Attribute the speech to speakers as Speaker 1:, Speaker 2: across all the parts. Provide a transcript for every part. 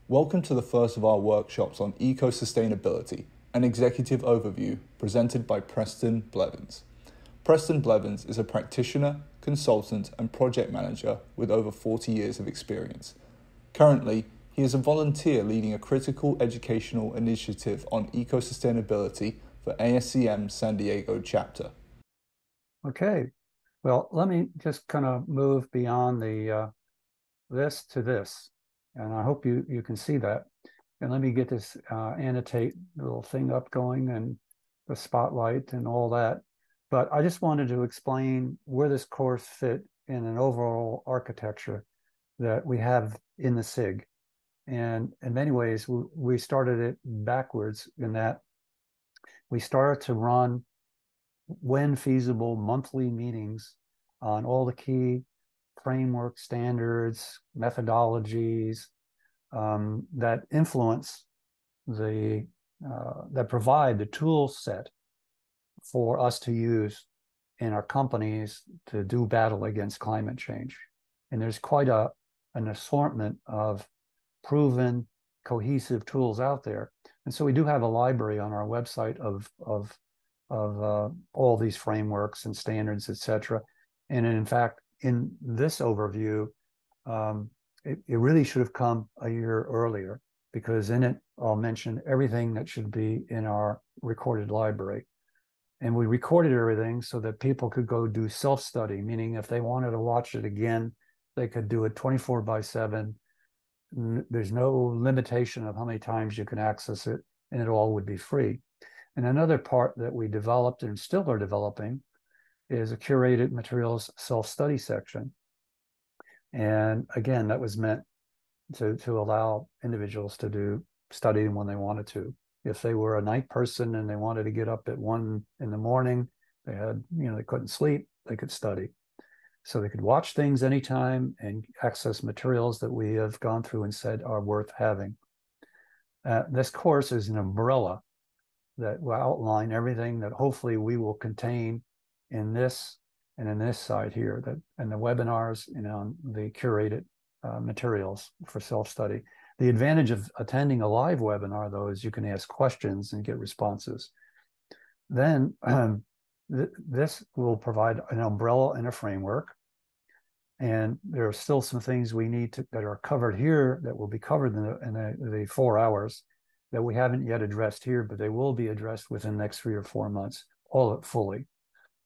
Speaker 1: Welcome to the first of our workshops on eco-sustainability, an executive overview presented by Preston Blevins. Preston Blevins is a practitioner, consultant and project manager with over 40 years of experience. Currently, he is a volunteer leading a critical educational initiative on eco-sustainability for ASCM San Diego chapter.
Speaker 2: Okay, well, let me just kind of move beyond the this to this, and I hope you can see that. And let me get this annotate little thing up going and the spotlight and all that. But I just wanted to explain where this course fit in an overall architecture that we have in the SIG. And in many ways, we started it backwards in that we started to run, when feasible, monthly meetings on all the key framework standards, methodologies that influence that provide the tool set for us to use in our companies to do battle against climate change. And there's quite an assortment of proven, cohesive tools out there. And so we do have a library on our website of all these frameworks and standards, et cetera. And in fact, in this overview, it really should have come a year earlier, because in it, I'll mention everything that should be in our recorded library. And we recorded everything so that people could go do self-study, meaning if they wanted to watch it again, they could do it 24/7. There's no limitation of how many times you can access it, and it all would be free. And another part that we developed and still are developing is a curated materials self-study section. And again, that was meant to allow individuals to do studying when they wanted to. If they were a night person and they wanted to get up at 1 in the morning, they had, they couldn't sleep, they could study. So they could watch things anytime and access materials that we have gone through and said are worth having. This course is an umbrella that will outline everything that hopefully we will contain in this and in this side here, that and the webinars, the curated materials for self-study. The advantage of attending a live webinar, though, is you can ask questions and get responses. Then this will provide an umbrella and a framework. And there are still some things we need that are covered here that will be covered in the 4 hours that we haven't yet addressed here, but they will be addressed within the next 3 or 4 months, all fully.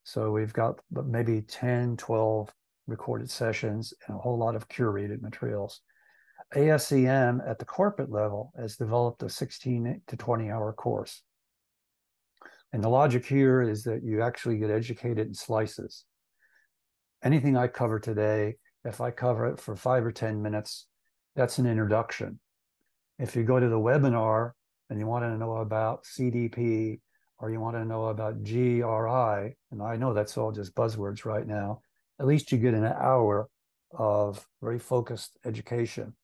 Speaker 2: So we've got maybe 10, 12 recorded sessions and a whole lot of curated materials. ASCM at the corporate level has developed a 16 to 20 hour course. And the logic here is that you actually get educated in slices. Anything I cover today, if I cover it for 5 or 10 minutes, that's an introduction. If you go to the webinar and you want to know about CDP or you want to know about GRI, and I know that's all just buzzwords right now, at least you get an hour of very focused education.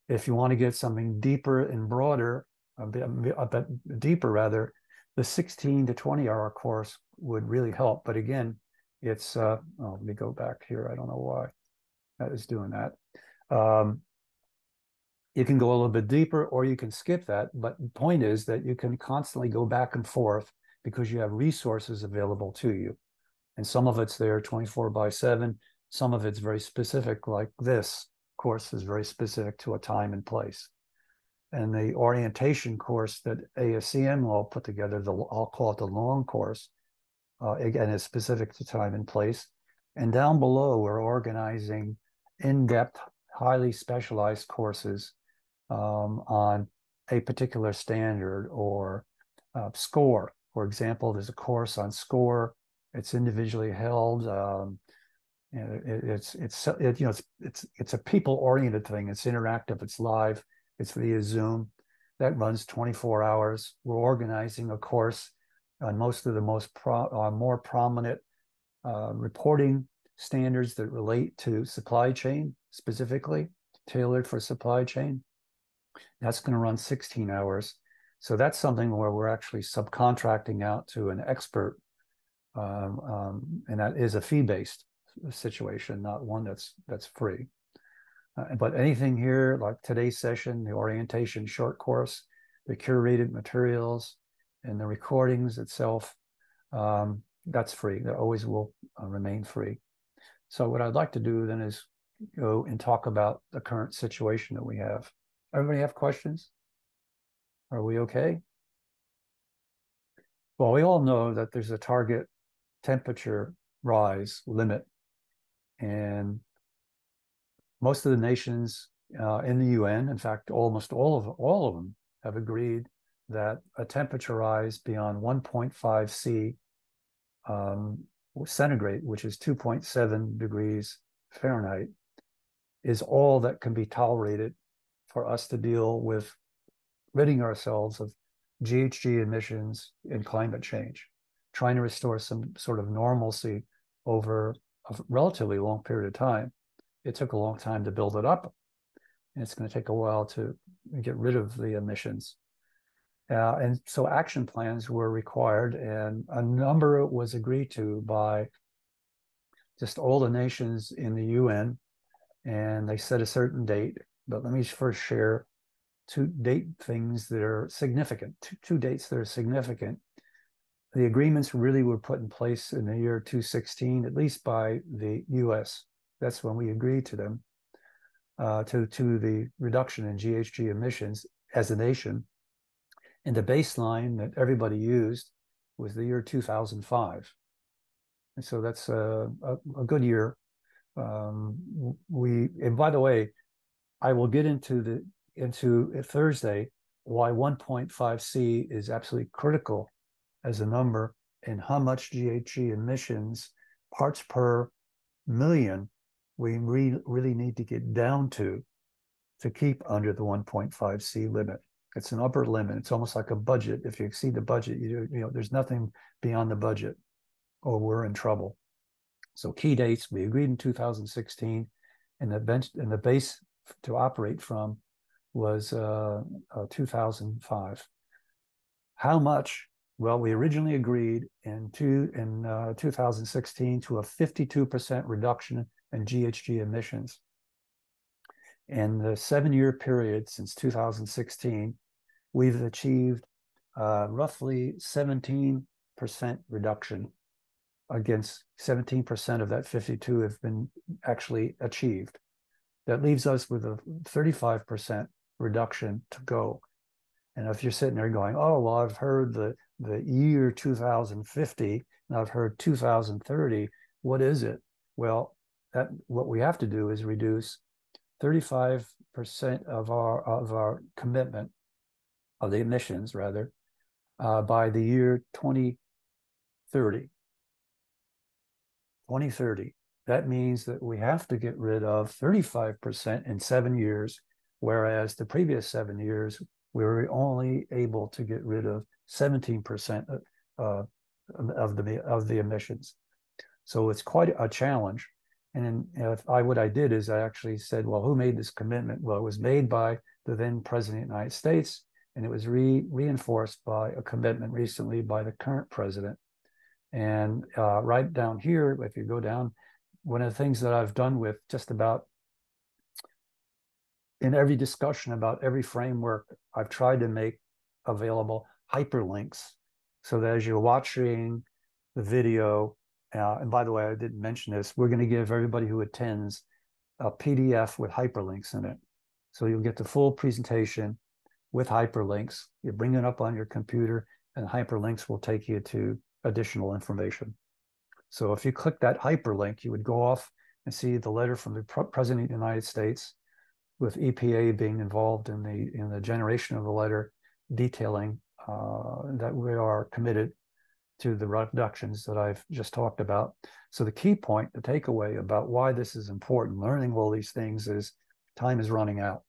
Speaker 2: If you want to get something deeper and broader, a bit deeper rather, the 16 to 20 hour course would really help. But again, it's, let me go back here. I don't know why that is doing that. You can go a little bit deeper or you can skip that. But the point is that you can constantly go back and forth because you have resources available to you. And some of it's there 24/7. Some of it's very specific, like this course is very specific to a time and place. And the orientation course that ASCM will put together, I'll call it the long course, again, is specific to time and place. And down below, we're organizing in-depth, highly specialized courses on a particular standard or SCORE. For example, there's a course on SCORE. It's individually held. It's a people-oriented thing. It's interactive. It's live. It's via Zoom. That runs 24 hours. We're organizing a course on most of the more prominent reporting standards that relate to supply chain, specifically tailored for supply chain. That's going to run 16 hours. So that's something where we're actually subcontracting out to an expert, and that is a fee-based situation, not one that's free. But anything here, like today's session, the orientation short course, the curated materials, and the recordings itself, that's free. That always will remain free. So what I'd like to do then is go and talk about the current situation that we have. Everybody have questions? Are we okay? Well, we all know that there's a target temperature rise limit, and most of the nations in the UN, in fact, almost all of them have agreed that a temperature rise beyond 1.5 C centigrade, which is 2.7 degrees Fahrenheit, is all that can be tolerated for us to deal with ridding ourselves of GHG emissions and climate change, trying to restore some sort of normalcy over a relatively long period of time. It took a long time to build it up, and it's going to take a while to get rid of the emissions. And so action plans were required, and a number was agreed to by just all the nations in the UN, and they set a certain date. But let me first share two things that are significant, two dates that are significant. The agreements really were put in place in the year 2016, at least by the US. That's when we agreed to them, to the reduction in GHG emissions as a nation. And the baseline that everybody used was the year 2005. And so that's a good year. And by the way, I will get into Thursday why 1.5 C is absolutely critical as a number and how much GHG emissions parts per million we really need to get down to keep under the 1.5 C limit. It's an upper limit. It's almost like a budget. If you exceed the budget, there's nothing beyond the budget or we're in trouble. So key dates, we agreed in 2016, and the base to operate from was 2005. How much? Well, we originally agreed in 2016 to a 52% reduction in GHG emissions. In the 7-year period since 2016, we've achieved roughly 17% reduction. Against 17% of that 52 have been actually achieved. That leaves us with a 35% reduction to go. And if you're sitting there going, oh, well, I've heard the year 2050, and I've heard 2030, what is it? Well, what we have to do is reduce 35% of our commitment, of the emissions rather, by the year 2030. 2030. That means that we have to get rid of 35% in 7 years, whereas the previous 7 years, we were only able to get rid of 17% of the emissions. So it's quite a challenge. And what I did is I actually said, well, who made this commitment? Well, it was made by the then President of the United States, and it was reinforced by a commitment recently by the current president. And right down here, if you go down, one of the things that I've done with just about in every discussion about every framework, I've tried to make available hyperlinks so that as you're watching the video, and by the way, I didn't mention this, we're going to give everybody who attends a PDF with hyperlinks in it. So you'll get the full presentation with hyperlinks. You bring it up on your computer, and hyperlinks will take you to additional information. So if you click that hyperlink, you would go off and see the letter from the President of the United States, with EPA being involved in the generation of the letter, detailing that we are committed to the reductions that I've just talked about. So the key point, the takeaway about why this is important, learning all these things, is time is running out.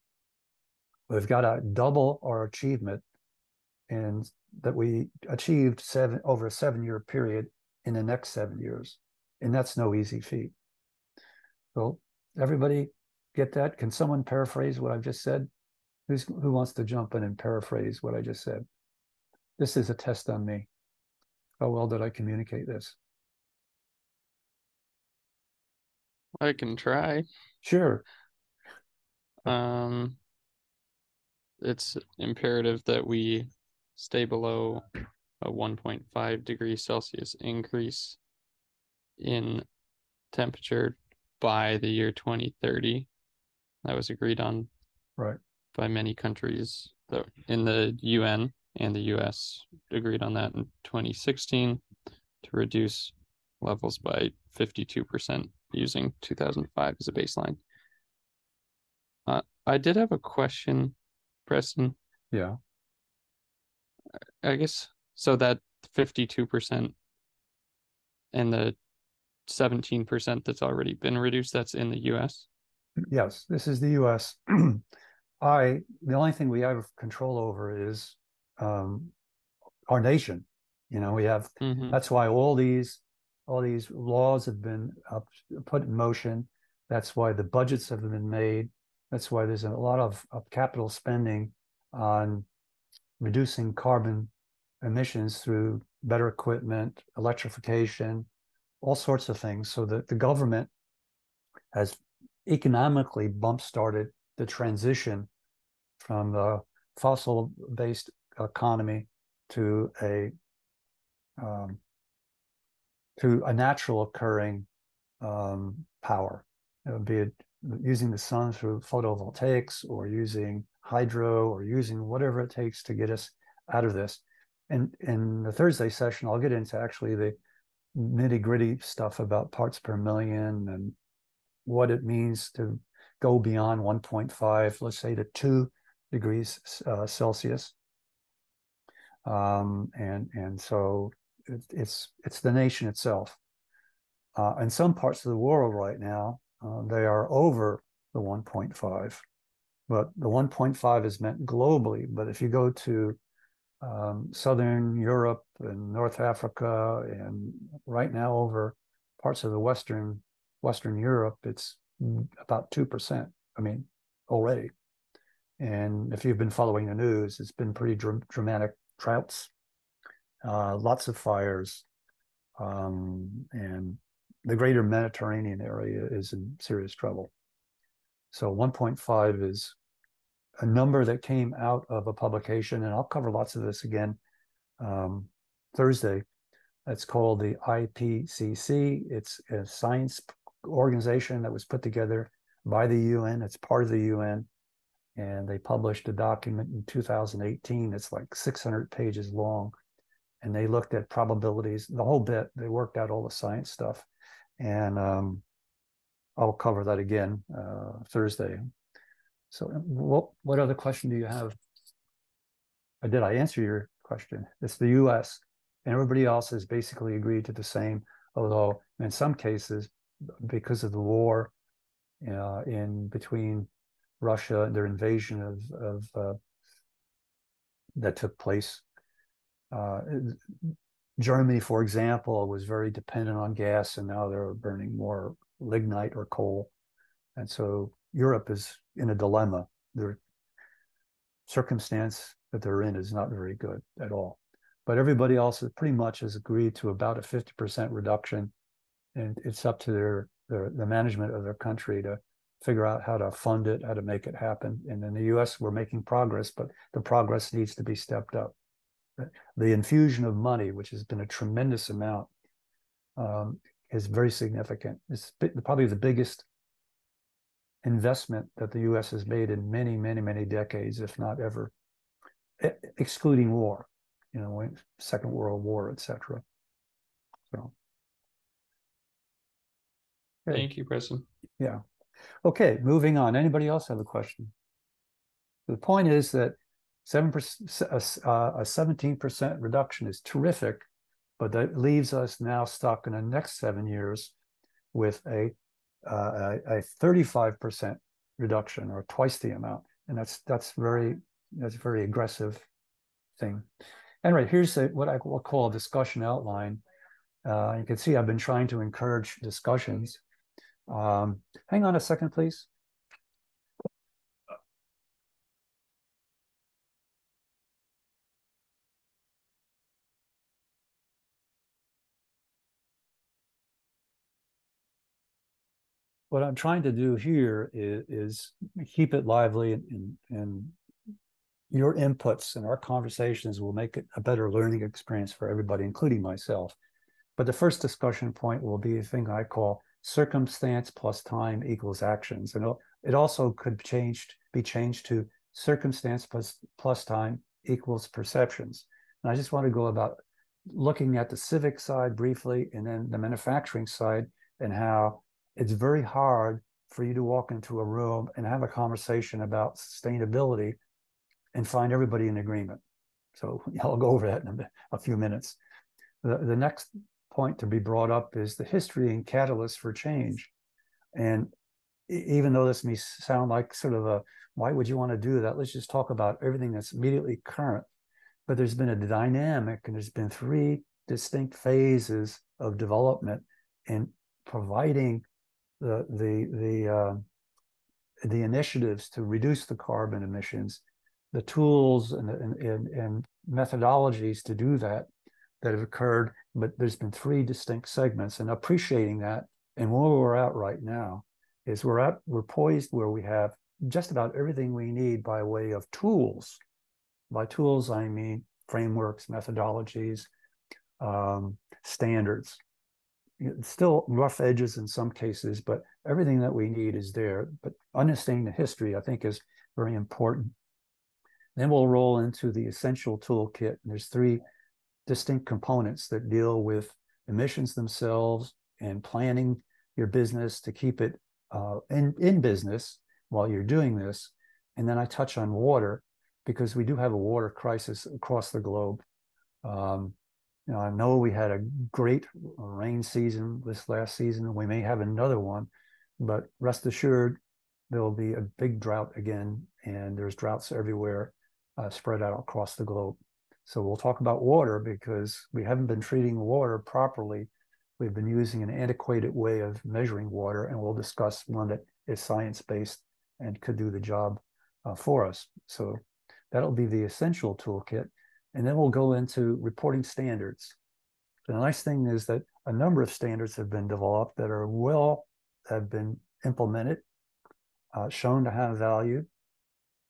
Speaker 2: We've got to double our achievement and that we achieved over a 7-year period in the next 7 years. And that's no easy feat. So everybody get that? Can someone paraphrase what I've just said? Who wants to jump in and paraphrase what I just said? This is a test on me. How well did I communicate this?
Speaker 3: I can try.
Speaker 2: Sure.
Speaker 3: It's imperative that we stay below a 1.5 degrees Celsius increase in temperature by the year 2030. That was agreed on
Speaker 2: Right.
Speaker 3: by many countries in the UN, and the US agreed on that in 2016 to reduce levels by 52% using 2005 as a baseline. I did have a question, Preston.
Speaker 2: Yeah.
Speaker 3: I guess so that 52% and the 17% that's already been reduced, that's in the US.
Speaker 2: Yes, this is the U.S. The only thing we have control over is um, our nation. We have,
Speaker 3: Mm-hmm.
Speaker 2: that's why all these laws have been put in motion. That's why the budgets have been made. That's why there's a lot of capital spending on reducing carbon emissions through better equipment, electrification, all sorts of things, so that the government has economically bump started the transition from the fossil-based economy to a um, natural occurring power, be it using the sun through photovoltaics or using hydro or using whatever it takes to get us out of this. And in the Thursday session, I'll get into actually the nitty gritty stuff about parts per million and what it means to go beyond 1.5, let's say to 2 degrees Celsius. And so it's the nation itself. In some parts of the world right now, they are over the 1.5, but the 1.5 is meant globally. But if you go to Southern Europe and North Africa, and right now over parts of the Western Europe, it's about 2%. I mean, already. And if you've been following the news, it's been pretty dramatic droughts, lots of fires, and the greater Mediterranean area is in serious trouble. So 1.5 is a number that came out of a publication, and I'll cover lots of this again Thursday. It's called the IPCC. It's a science organization that was put together by the UN. It's part of the UN. And they published a document in 2018. It's like 600 pages long. And they looked at probabilities, the whole bit. They worked out all the science stuff. And I'll cover that again Thursday. So what other question do you have? Or did I answer your question? It's the US, and everybody else has basically agreed to the same, although in some cases, because of the war in between Russia and their invasion of that took place. Germany, for example, was very dependent on gas, and now they're burning more lignite or coal. And so Europe is in a dilemma. Their circumstance that they're in is not very good at all. But everybody else pretty much has agreed to about a 50% reduction. And it's up to the management of their country to figure out how to fund it, how to make it happen. And in the US, we're making progress, but the progress needs to be stepped up. The infusion of money, which has been a tremendous amount, is very significant. It's probably the biggest investment that the US has made in many, many, many decades, if not ever, excluding war, Second World War, etc. So.
Speaker 3: Okay. Thank you, Preston.
Speaker 2: Yeah. Okay, moving on. Anybody else have a question? The point is that 7%, a 17% reduction is terrific, but that leaves us now stuck in the next 7 years with a 35% reduction, or twice the amount, and that's very aggressive thing. Anyway, here's what I will call a discussion outline. You can see I've been trying to encourage discussions. Hang on a second, please. what I'm trying to do here is keep it lively, and your inputs and our conversations will make it a better learning experience for everybody, including myself. But the first discussion point will be a thing I call circumstance plus time equals actions. And it also could be changed to circumstance plus time equals perceptions. And I just want to go about looking at the civic side briefly, and then the manufacturing side, and how it's very hard for you to walk into a room and have a conversation about sustainability and find everybody in agreement. So I'll go over that in a few minutes. The next point to be brought up is the history and catalyst for change. And even though this may sound like sort of a, why would you want to do that? Let's just talk about everything that's immediately current. But there's been a dynamic, and there's been 3 distinct phases of development in providing the initiatives to reduce the carbon emissions, the tools and methodologies to do that have occurred. But there's been 3 distinct segments, and appreciating that. And where we're at right now is we're poised where we have just about everything we need by way of tools. By tools, I mean frameworks, methodologies, standards. Still rough edges in some cases, but everything that we need is there. But understanding the history, I think, is very important. Then we'll roll into the essential toolkit. And there's 3 distinct components that deal with emissions themselves and planning your business to keep it in business while you're doing this. And then I touch on water, because we do have a water crisis across the globe. I know we had a great rain season this last season, and we may have another one, but rest assured, there'll be a big drought again, and there's droughts everywhere, spread out across the globe. So we'll talk about water, because we haven't been treating water properly. We've been using an antiquated way of measuring water, and we'll discuss one that is science-based and could do the job for us. So that'll be the essential toolkit. And then we'll go into reporting standards. The nice thing is that a number of standards have been developed that have been implemented, shown to have value,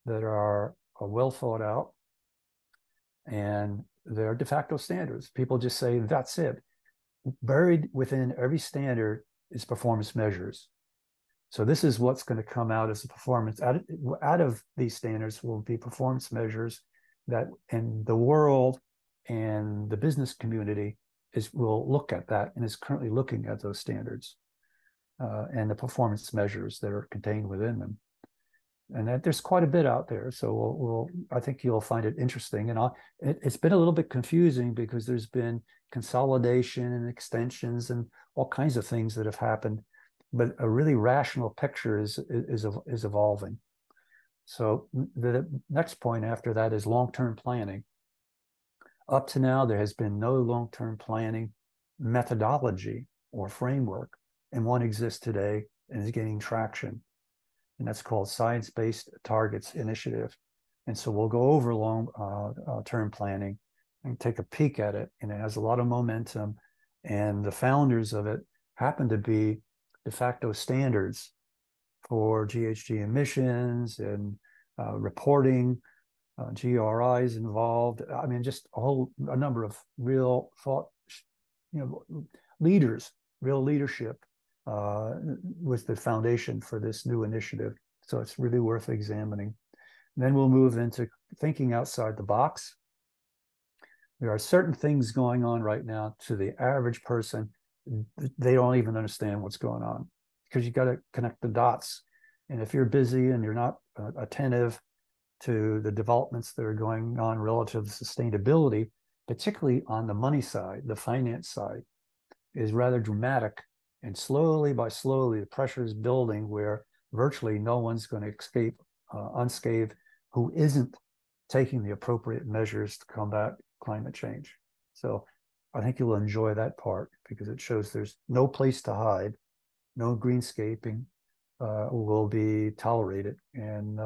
Speaker 2: that are well thought out, and they're de facto standards. People just say, that's it. Buried within every standard is performance measures. So this is what's going to come out as a performance. Out of these standards will be performance measures that, in the world and the business community, will look at that, and is currently looking at those standards and the performance measures that are contained within them. And that there's quite a bit out there. So I think you'll find it interesting. And it's been a little bit confusing, because there's been consolidation and extensions and all kinds of things that have happened. But a really rational picture is evolving. So the next point after that is long-term planning. Up to now, there has been no long-term planning methodology or framework, and one exists today and is gaining traction. And that's called Science-Based Targets Initiative. And so we'll go over long-term planning and take a peek at it. And it has a lot of momentum. And the founders of it happen to be de facto standards for GHG emissions and reporting, GRIs involved. I mean, just a number of real thought, leaders, real leadership was the foundation for this new initiative. So it's really worth examining. And then we'll move into thinking outside the box. There are certain things going on right now to the average person. They don't even understand what's going on, because you got to connect the dots. And if you're busy and you're not attentive to the developments that are going on relative to sustainability, particularly on the money side, the finance side, is rather dramatic. And slowly the pressure is building where virtually no one's going to escape unscathed who isn't taking the appropriate measures to combat climate change. So I think you'll enjoy that part, because it shows there's no place to hide, no greenscaping will be tolerated, and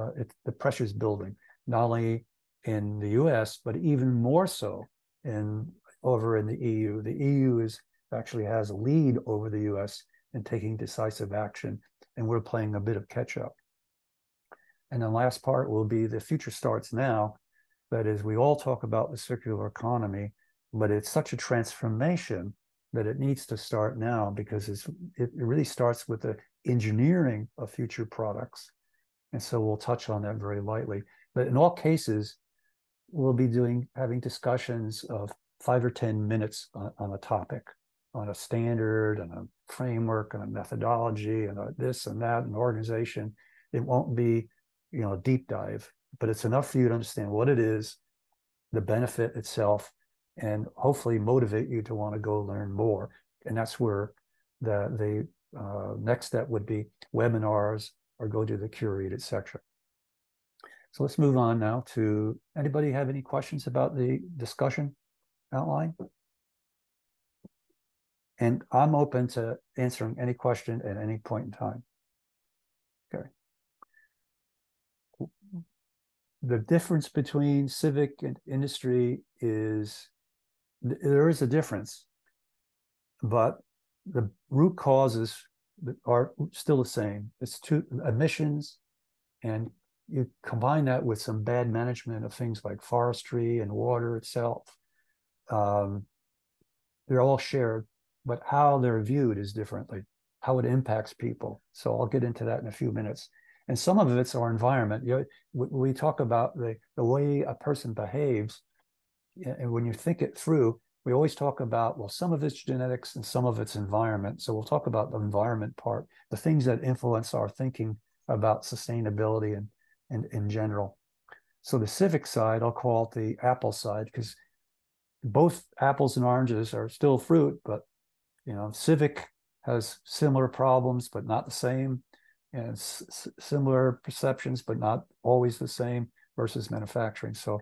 Speaker 2: the pressure is building, not only in the U.S. but even more so over in the EU. The EU actually has a lead over the U.S. in taking decisive action and we're playing a bit of catch up. And the last part will be the future starts now. That is, we all talk about the circular economy, but it's such a transformation that it needs to start now, because it really starts with the engineering of future products. And so we'll touch on that very lightly. But in all cases, we'll be having discussions of 5 or 10 minutes on a topic, on a standard and a framework and a methodology and this and that, and organization. It won't be, a deep dive, but it's enough for you to understand what it is, the benefit itself, and hopefully motivate you to want to go learn more. And that's where the next step would be webinars or go to the Curate, etc. So let's move on now to, anybody have any questions about the discussion outline? And I'm open to answering any question at any point in time. Okay. The difference between civic and industry is, there is a difference, but the root causes are still the same. It's emissions, and you combine that with some bad management of things like forestry and water itself. They're all shared, but how they're viewed is differently, how it impacts people. So I'll get into that in a few minutes. And some of it's our environment. We talk about the way a person behaves, and when you think it through, we always talk about, well, some of it's genetics and some of it's environment. So we'll talk about the environment part, the things that influence our thinking about sustainability and in general. So the civic side, I'll call it the apple side, because both apples and oranges are still fruit, but civic has similar problems, but not the same, and similar perceptions, but not always the same, versus manufacturing. So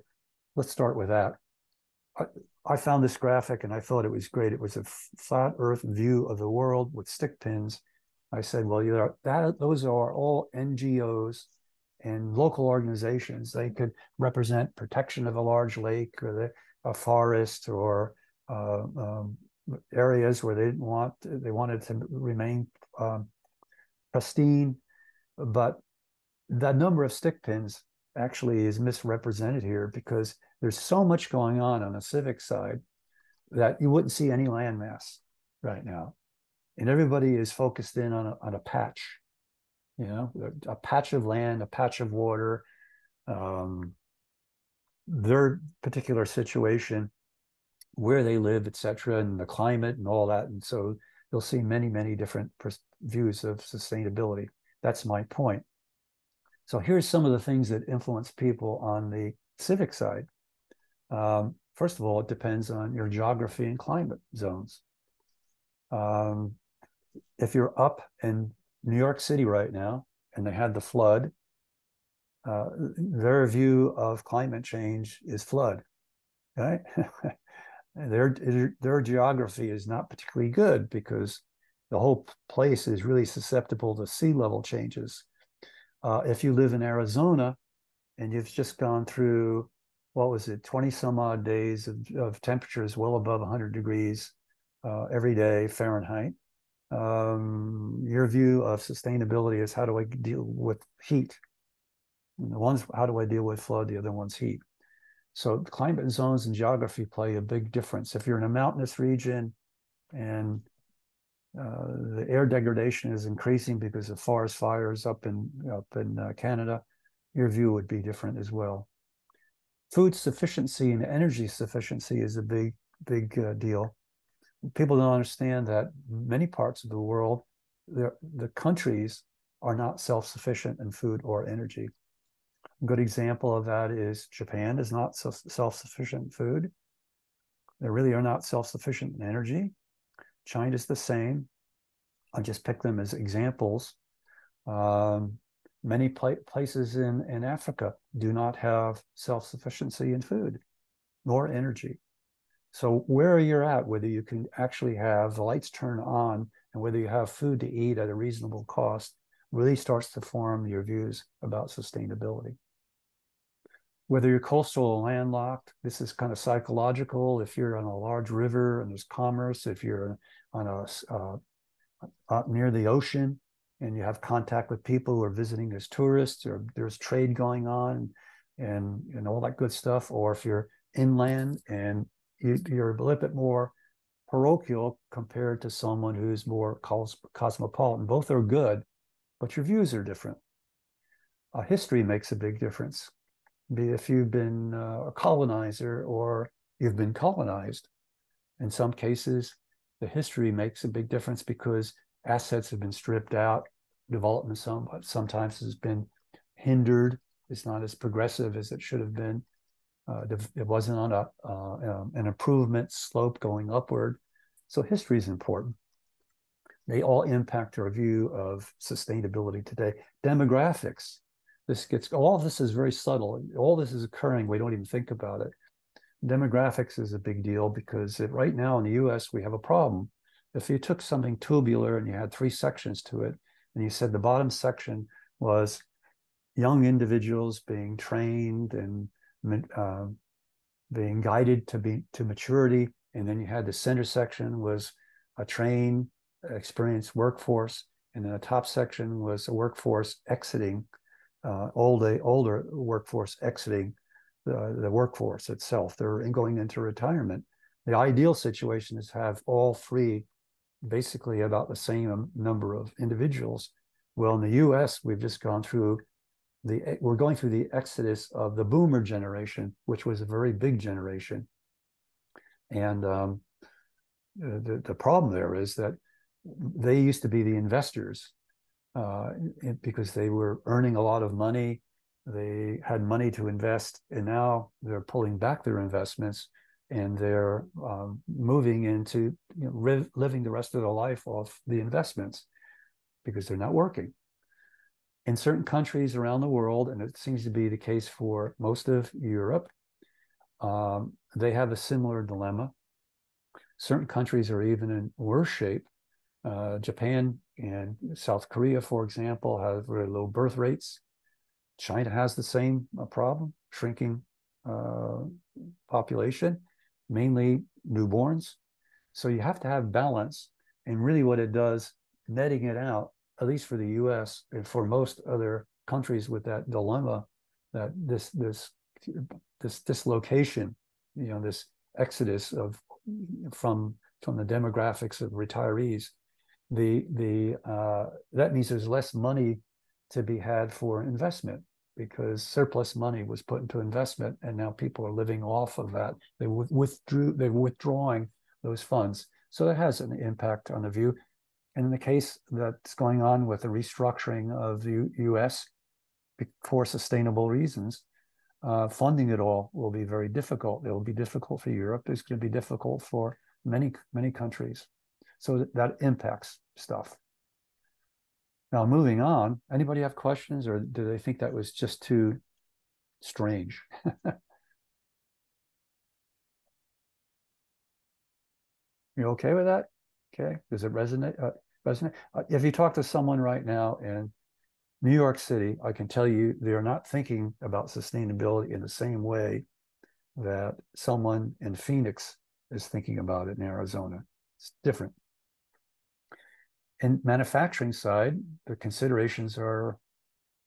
Speaker 2: let's start with that. I found this graphic and I thought it was great. It was a flat Earth view of the world with stick pins. I said, well, those are all NGOs and local organizations. They could represent protection of a large lake or a forest, or areas where they wanted to remain pristine. But the number of stick pins actually is misrepresented here, because there's so much going on the civic side that you wouldn't see any landmass right now. And everybody is focused in on a patch, a patch of land, a patch of water, their particular situation, where they live, etc., and the climate and all that. And so you'll see many, many different views of sustainability. That's my point. So here's some of the things that influence people on the civic side. First of all, it depends on your geography and climate zones. If you're up in New York City right now and they had the flood, their view of climate change is flood, right? Their geography is not particularly good, because the whole place is really susceptible to sea level changes. If you live in Arizona and you've just gone through, 20 some odd days of temperatures well above 100 degrees every day Fahrenheit, your view of sustainability is, how do I deal with heat? And the one's, how do I deal with flood? The other one's heat. So climate zones and geography play a big difference. If you're in a mountainous region and the air degradation is increasing because of forest fires up in Canada, your view would be different as well. Food sufficiency and energy sufficiency is a big deal. People don't understand that many parts of the world, the countries are not self-sufficient in food or energy. A good example of that is Japan is not self-sufficient in food. They really are not self-sufficient in energy. China's the same. I just pick them as examples. Many places in Africa do not have self-sufficiency in food nor energy. So where you're at, whether you can actually have the lights turn on and whether you have food to eat at a reasonable cost, really starts to form your views about sustainability. Whether you're coastal or landlocked, this is kind of psychological. If you're on a large river and there's commerce, if you're on up near the ocean and you have contact with people who are visiting as tourists, or there's trade going on, and all that good stuff. Or if you're inland and you're a little bit more parochial compared to someone who's more cosmopolitan. Both are good, but your views are different. History makes a big difference. Be if you've been a colonizer or you've been colonized. In some cases, the history makes a big difference because assets have been stripped out. Development sometimes has been hindered. It's not as progressive as it should have been. It wasn't on an improvement slope going upward. So history is important. They all impact our view of sustainability today. Demographics. All of this is very subtle. All this is occurring. We don't even think about it. Demographics is a big deal because right now in the US, we have a problem. If you took something tubular and you had 3 sections to it, and you said the bottom section was young individuals being trained and being guided to maturity, and then you had the center section was a trained, experienced workforce, and then the top section was a workforce exiting, older workforce exiting the workforce itself. They're going into retirement. The ideal situation is to have all 3 basically about the same number of individuals. Well, in the US, we're going through the exodus of the boomer generation, which was a very big generation. And the problem there is that they used to be the investors because they were earning a lot of money. They had money to invest, and now they're pulling back their investments, and they're moving into living the rest of their life off the investments because they're not working. In certain countries around the world, and it seems to be the case for most of Europe, they have a similar dilemma. Certain countries are even in worse shape. Japan and South Korea, for example, have very low birth rates. China has the same problem, shrinking population, mainly newborns. So you have to have balance. And really what it does, netting it out, at least for the US and for most other countries with that dilemma, that this dislocation, this exodus from the demographics of retirees, that means there's less money to be had for investment because surplus money was put into investment, and now people are living off of that. They're withdrawing those funds. So that has an impact on the view. And in the case that's going on with the restructuring of the US for sustainable reasons, funding it all will be very difficult. It will be difficult for Europe. It's going to be difficult for many, many countries. So that impacts stuff. Now, moving on, anybody have questions, or do they think that was just too strange? You okay with that? Okay. Does it resonate? If you talk to someone right now in New York City, I can tell you they're not thinking about sustainability in the same way that someone in Phoenix is thinking about it in Arizona. It's different. In manufacturing side, the considerations are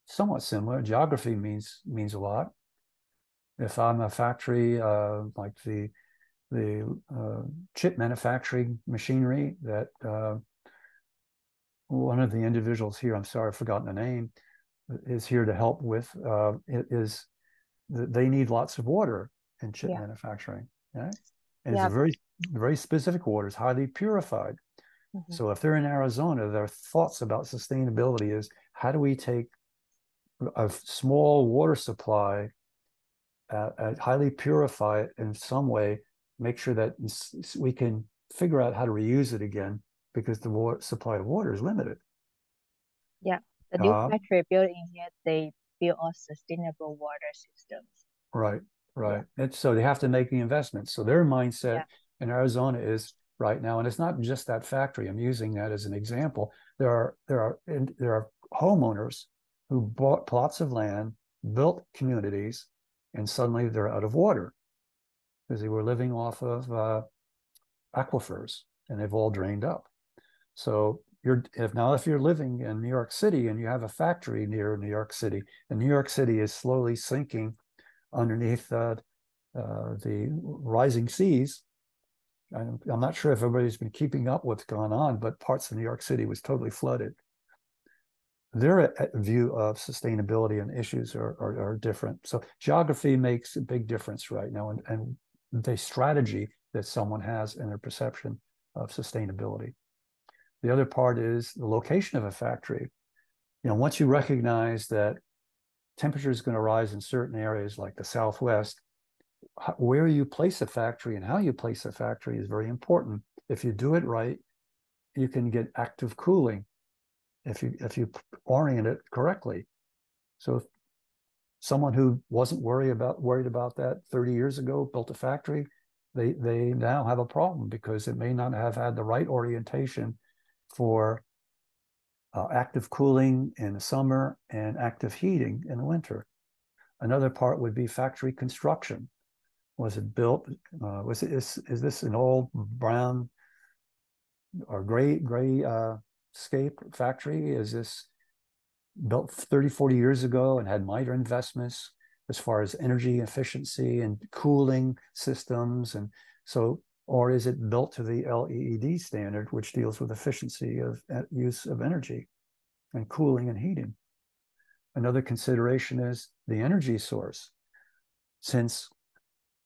Speaker 2: somewhat similar. Geography means a lot. If I'm a factory like the chip manufacturing machinery that one of the individuals here, I'm sorry, I've forgotten the name, is here to help with, they need lots of water in chip manufacturing. Okay? And it's a very, very specific water. It's highly purified. Mm-hmm. So if they're in Arizona, their thoughts about sustainability is, how do we take a small water supply, highly purify it in some way, make sure that we can figure out how to reuse it again, because the supply of water is limited.
Speaker 4: Yeah, the new factory built in here, they build all sustainable water systems.
Speaker 2: Right. And so they have to make the investments. So their mindset in Arizona is right now, and it's not just that factory. I'm using that as an example. There are homeowners who bought plots of land, built communities, and suddenly they're out of water because they were living off of aquifers, and they've all drained up. So if you're living in New York City and you have a factory near New York City, and New York City is slowly sinking underneath the rising seas. I'm not sure if everybody's been keeping up what's gone on, but parts of New York City was totally flooded. Their view of sustainability and issues are different. So geography makes a big difference right now, and the strategy that someone has in their perception of sustainability. The other part is the location of a factory. Once you recognize that temperature is going to rise in certain areas like the Southwest, where you place a factory and how you place a factory is very important. If you do it right, you can get active cooling if you orient it correctly. So someone who wasn't worried about that 30 years ago built a factory, they now have a problem because it may not have had the right orientation for active cooling in the summer and active heating in the winter. Another part would be factory construction. Was it built? Is this an old brown or gray scape factory? Is this built 30, 40 years ago and had minor investments as far as energy efficiency and cooling systems? And so, or is it built to the LEED standard, which deals with efficiency of use of energy and cooling and heating? Another consideration is the energy source. Since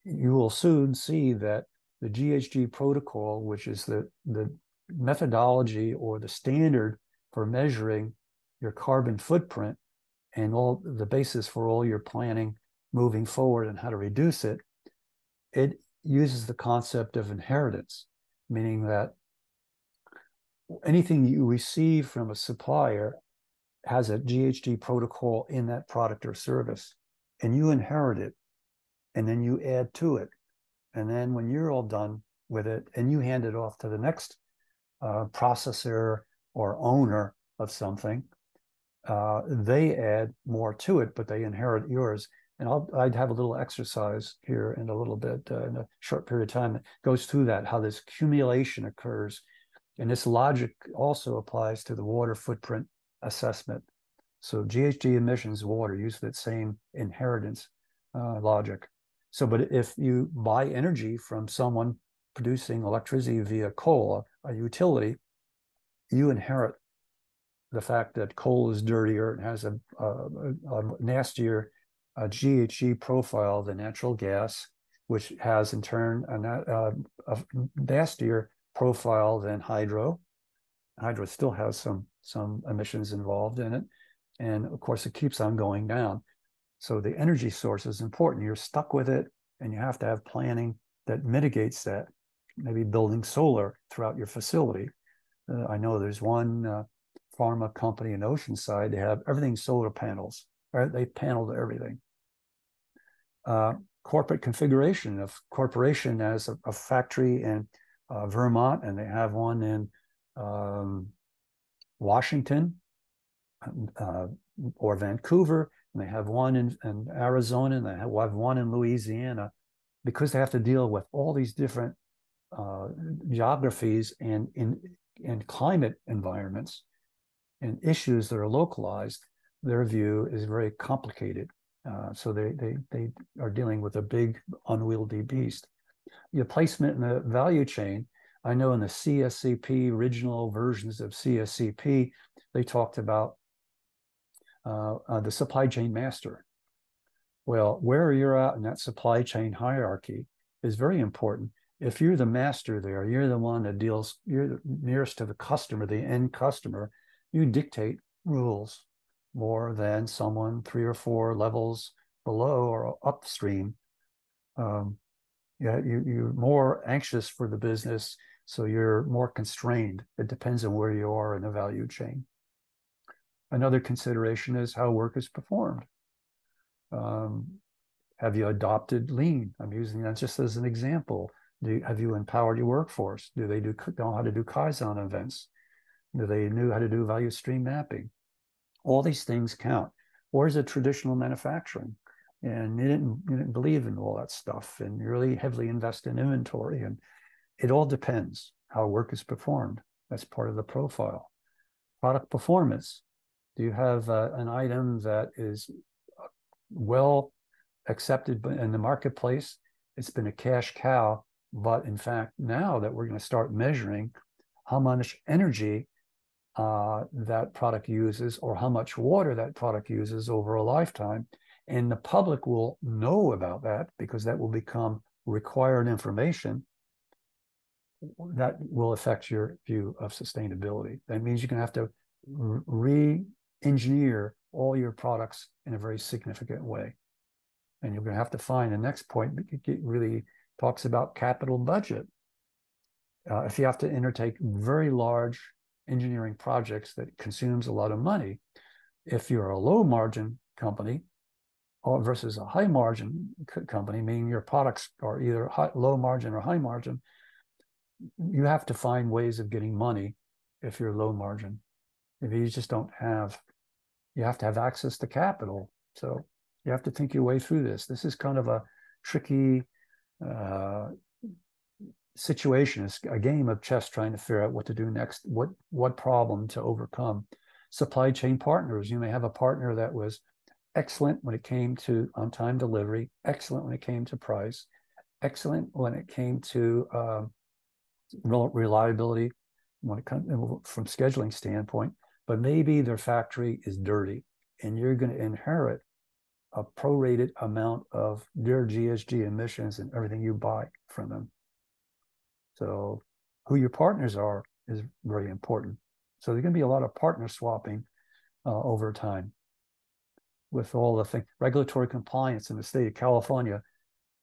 Speaker 2: you will soon see that the GHG protocol, which is the methodology or the standard for measuring your carbon footprint and all the basis for all your planning moving forward and how to reduce it, it uses the concept of inheritance, meaning that anything you receive from a supplier has a GHG protocol in that product or service, and you inherit it, and then you add to it. And then when you're all done with it and you hand it off to the next processor or owner of something, they add more to it, but they inherit yours. And I'd have a little exercise here in a little bit, in a short period of time that goes through that, how this accumulation occurs. And this logic also applies to the water footprint assessment. So GHG emissions, water, use that same inheritance logic. So, but if you buy energy from someone producing electricity via coal, a utility, you inherit the fact that coal is dirtier and has a nastier GHG profile than natural gas, which has in turn a nastier profile than hydro. Hydro still has some emissions involved in it. And of course, it keeps on going down. So the energy source is important. You're stuck with it, and you have to have planning that mitigates that, maybe building solar throughout your facility. I know there's one pharma company in Oceanside. They have everything solar panels, right? They paneled everything. Corporate configuration of corporation as a factory in Vermont, and they have one in Washington or Vancouver, and they have one in Arizona, and they have one in Louisiana, because they have to deal with all these different geographies and climate environments and issues that are localized. Their view is very complicated. So they are dealing with a big unwieldy beast. Your placement in the value chain, I know in the CSCP, original versions of CSCP, they talked about the supply chain master. Well, where you're at in that supply chain hierarchy is very important. If you're the master there, you're the one that deals, you're the nearest to the customer, the end customer, you dictate rules more than someone 3 or 4 levels below or upstream. You're more anxious for the business, so you're more constrained. It depends on where you are in the value chain. Another consideration is how work is performed. Have you adopted lean? I'm using that just as an example. Have you empowered your workforce? Do they know how to do Kaizen events? Do they know how to do value stream mapping? All these things count. Or is it traditional manufacturing? And you didn't believe in all that stuff, and you really heavily invest in inventory. And it all depends how work is performed. That's part of the profile. product performance. Do you have an item that is well accepted in the marketplace? It's been a cash cow, but in fact, now that we're going to start measuring how much energy that product uses or how much water that product uses over a lifetime, and the public will know about that because that will become required information, that will affect your view of sustainability. That means you're going to have to re-engineer all your products in a very significant way. And you're going to have to find the next point. It really talks about capital budget. If you have to undertake very large engineering projects that consumes a lot of money, if you're a low margin company or versus a high margin company, meaning your products are either low margin or high margin, you have to find ways of getting money if you're low margin. If you just don't have, you have to have access to capital. So you have to think your way through this. This is kind of a tricky situation. It's a game of chess trying to figure out what to do next, what problem to overcome. Supply chain partners. You may have a partner that was excellent when it came to on-time delivery, excellent when it came to price, excellent when it came to reliability when it comes from scheduling standpoint, but maybe their factory is dirty and you're going to inherit a prorated amount of their GHG emissions and everything you buy from them. So who your partners are is very important. So there's going to be a lot of partner swapping over time with all the things. Regulatory compliance in the state of California,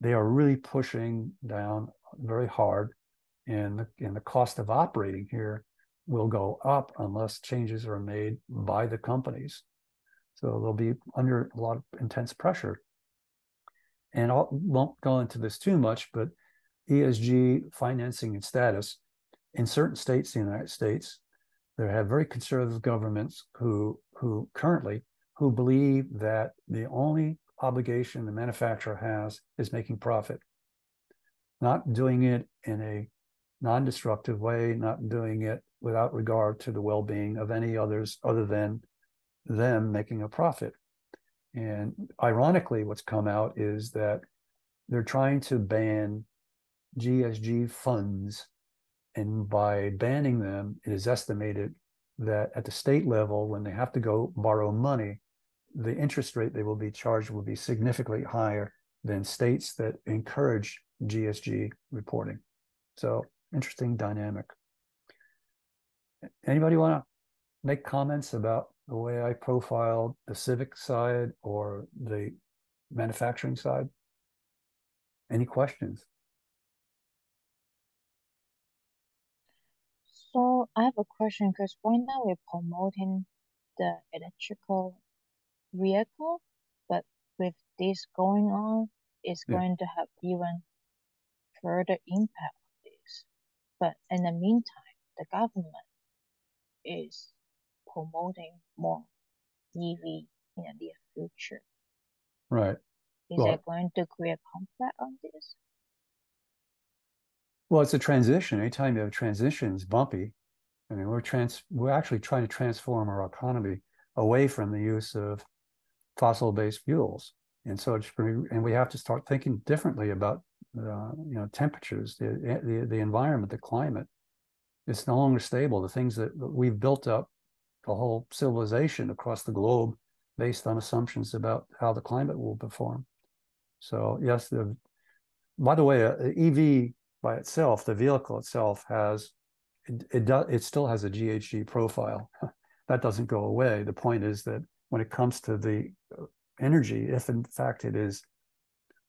Speaker 2: they are really pushing down very hard, and the cost of operating here will go up unless changes are made by the companies. So they'll be under a lot of intense pressure. And I won't go into this too much, but ESG financing and status in certain states in the United States, there have very conservative governments who currently believe that the only obligation the manufacturer has is making profit, not doing it in a non-destructive way, not doing it without regard to the well-being of any others other than them making a profit. And ironically, what's come out is that they're trying to ban GHG funds. And by banning them, it is estimated that at the state level, when they have to go borrow money, the interest rate they will be charged will be significantly higher than states that encourage GHG reporting. So interesting dynamic. Anybody want to make comments about the way I profiled the civic side or the manufacturing side? Any questions?
Speaker 4: So I have a question because right now we're promoting the electrical vehicle, but with this going on, it's going to have even further impact on this. But in the meantime, the government is promoting more EV in the near future.
Speaker 2: Right.
Speaker 4: Is that going to create conflict on this?
Speaker 2: Well, it's a transition. Anytime you have a transition, it's bumpy. I mean, we're actually trying to transform our economy away from the use of fossil-based fuels, and so and we have to start thinking differently about temperatures, the environment, the climate. It's no longer stable. The things that we've built up, the whole civilization across the globe, based on assumptions about how the climate will perform. So yes, by the way, EV by itself, the vehicle itself it still has a GHG profile. That doesn't go away. The point is that when it comes to the energy, if in fact it is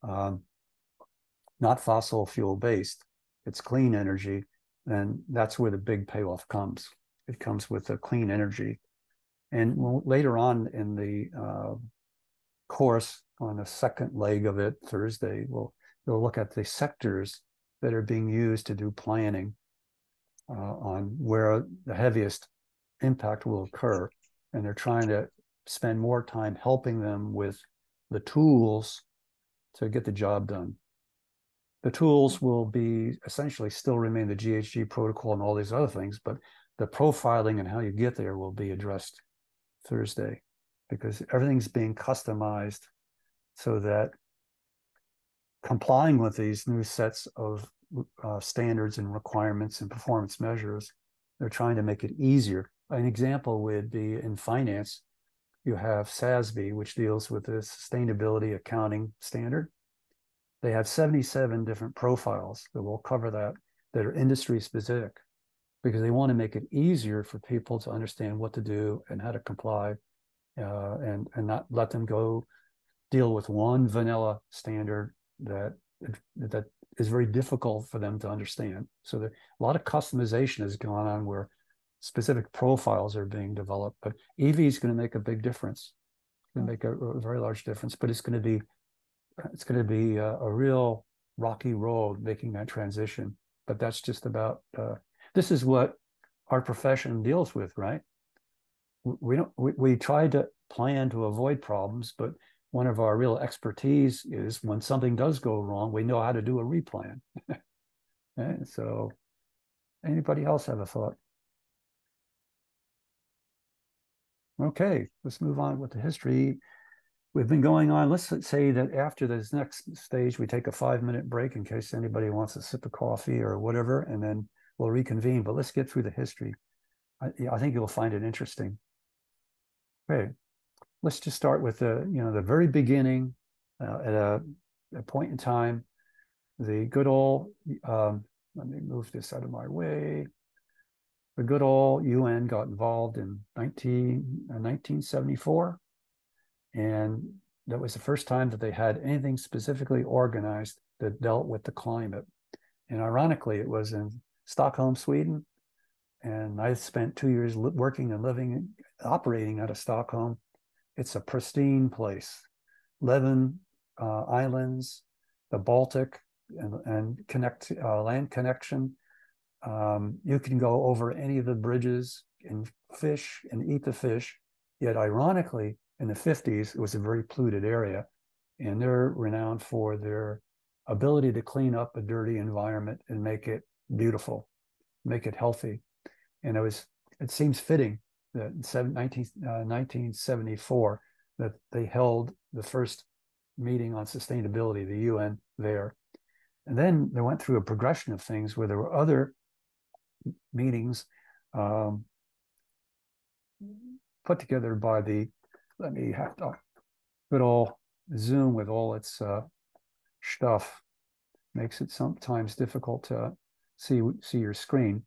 Speaker 2: not fossil fuel based, it's clean energy, then that's where the big payoff comes. It comes with the clean energy. And later on in the course, on the second leg of it, Thursday, we'll look at the sectors that are being used to do planning on where the heaviest impact will occur. And they're trying to spend more time helping them with the tools to get the job done. The tools will be essentially still remain the GHG protocol and all these other things, but the profiling and how you get there will be addressed Thursday, because everything's being customized so that complying with these new sets of standards and requirements and performance measures, they're trying to make it easier. An example would be in finance, you have SASB, which deals with the sustainability accounting standard. They have 77 different profiles that will cover that are industry specific, because they want to make it easier for people to understand what to do and how to comply, and not let them go deal with one vanilla standard that is very difficult for them to understand. So a lot of customization has gone on where specific profiles are being developed. But EV is going to make a big difference. It's going to make a very large difference. But it's going to be a real rocky road making that transition. But that's just about this is what our profession deals with, right? We try to plan to avoid problems, but one of our real expertise is when something does go wrong, we know how to do a replan. And so, anybody else have a thought? Okay, let's move on with the history. We've been going on. Let's say that after this next stage, we take a 5-minute break in case anybody wants a sip of coffee or whatever, and then we'll reconvene. But let's get through the history. I think you'll find it interesting. Okay, let's just start with the very beginning, at a point in time. The good old let me move this out of my way. The good old UN got involved in 1974, and that was the first time that they had anything specifically organized that dealt with the climate. And ironically, it was in Stockholm, Sweden, and I spent 2 years working and living, operating out of Stockholm. It's a pristine place. 11 islands, the Baltic, and land connection. You can go over any of the bridges and fish and eat the fish. Yet ironically, in the 50s, it was a very polluted area, and they're renowned for their ability to clean up a dirty environment and make it beautiful, make it healthy. And it seems fitting that in 1974 that they held the first meeting on sustainability, the UN, there. And then they went through a progression of things where there were other meetings put together by let me have to good old Zoom with all its stuff. Makes it sometimes difficult to see your screen.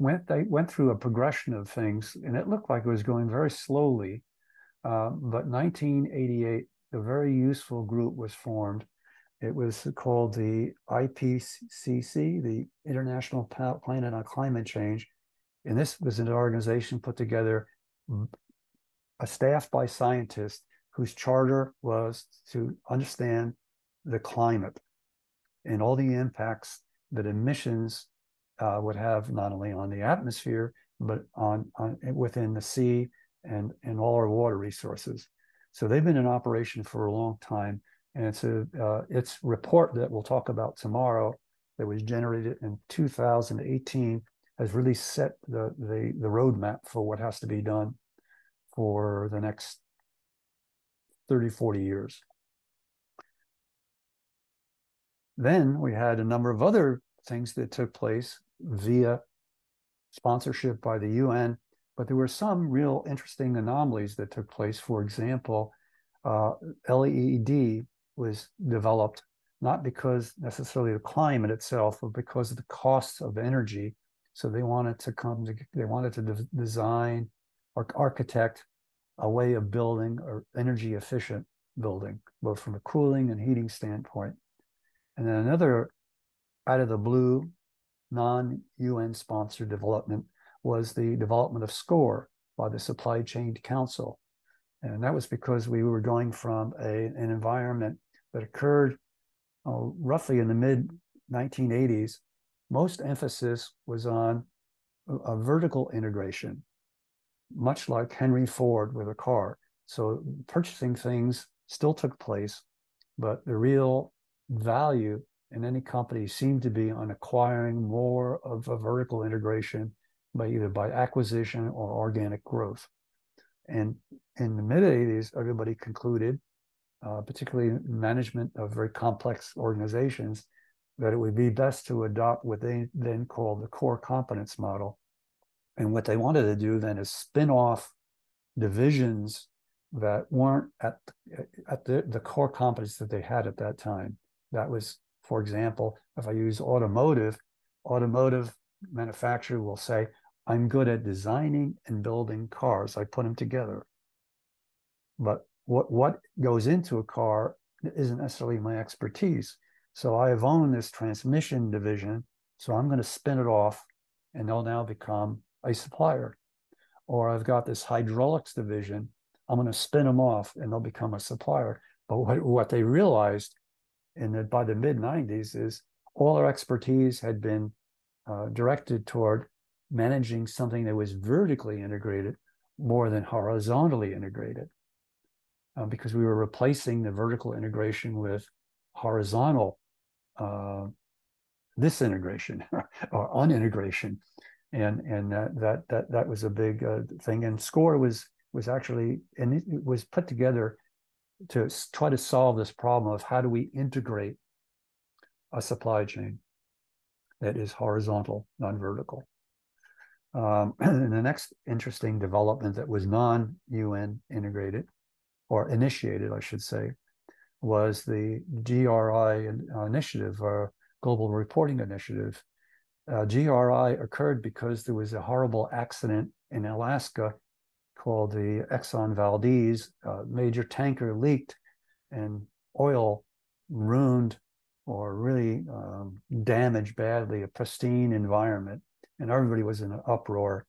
Speaker 2: They went through a progression of things, and it looked like it was going very slowly. But 1988, a very useful group was formed. It was called the IPCC, the International Planet on Climate Change. And this was an organization put together, a staff by scientists whose charter was to understand the climate and all the impacts that emissions would have not only on the atmosphere, but on within the sea and all our water resources. So they've been in operation for a long time. And its report that we'll talk about tomorrow, that was generated in 2018, has really set the roadmap for what has to be done for the next 30, 40 years. Then we had a number of other things that took place via sponsorship by the UN, but there were some real interesting anomalies that took place. For example, LED was developed not because necessarily the climate itself, but because of the costs of energy. So they wanted to design or architect a way of building or energy efficient building, both from a cooling and heating standpoint. And then another out of the blue, non-UN sponsored development was the development of SCORE by the Supply Chain Council. And that was because we were going from an environment that occurred roughly in the mid-1980s. Most emphasis was on a vertical integration, much like Henry Ford with a car. So purchasing things still took place, but the real value in any company seemed to be on acquiring more of a vertical integration either by acquisition or organic growth. And in the mid-'80s, everybody concluded, particularly management of very complex organizations, that it would be best to adopt what they then called the core competence model. And what they wanted to do then is spin off divisions that weren't at the core competence that they had at that time. That was, for example, if I use automotive manufacturer will say, I'm good at designing and building cars. I put them together. But what goes into a car isn't necessarily my expertise. So I have owned this transmission division, so I'm going to spin it off, and they'll now become a supplier. Or I've got this hydraulics division, I'm going to spin them off, and they'll become a supplier. But what they realized by the mid-'90s is all our expertise had been directed toward managing something that was vertically integrated more than horizontally integrated, because we were replacing the vertical integration with horizontal disintegration or unintegration, and that was a big thing. And SCORE was actually, and it was put together to try to solve this problem of how do we integrate a supply chain that is horizontal, non-vertical. And the next interesting development that was non-UN integrated, or initiated, I should say, was the GRI initiative, or Global Reporting Initiative. GRI occurred because there was a horrible accident in Alaska called the Exxon Valdez. Major tanker leaked, and oil ruined or really damaged badly a pristine environment, and everybody was in an uproar.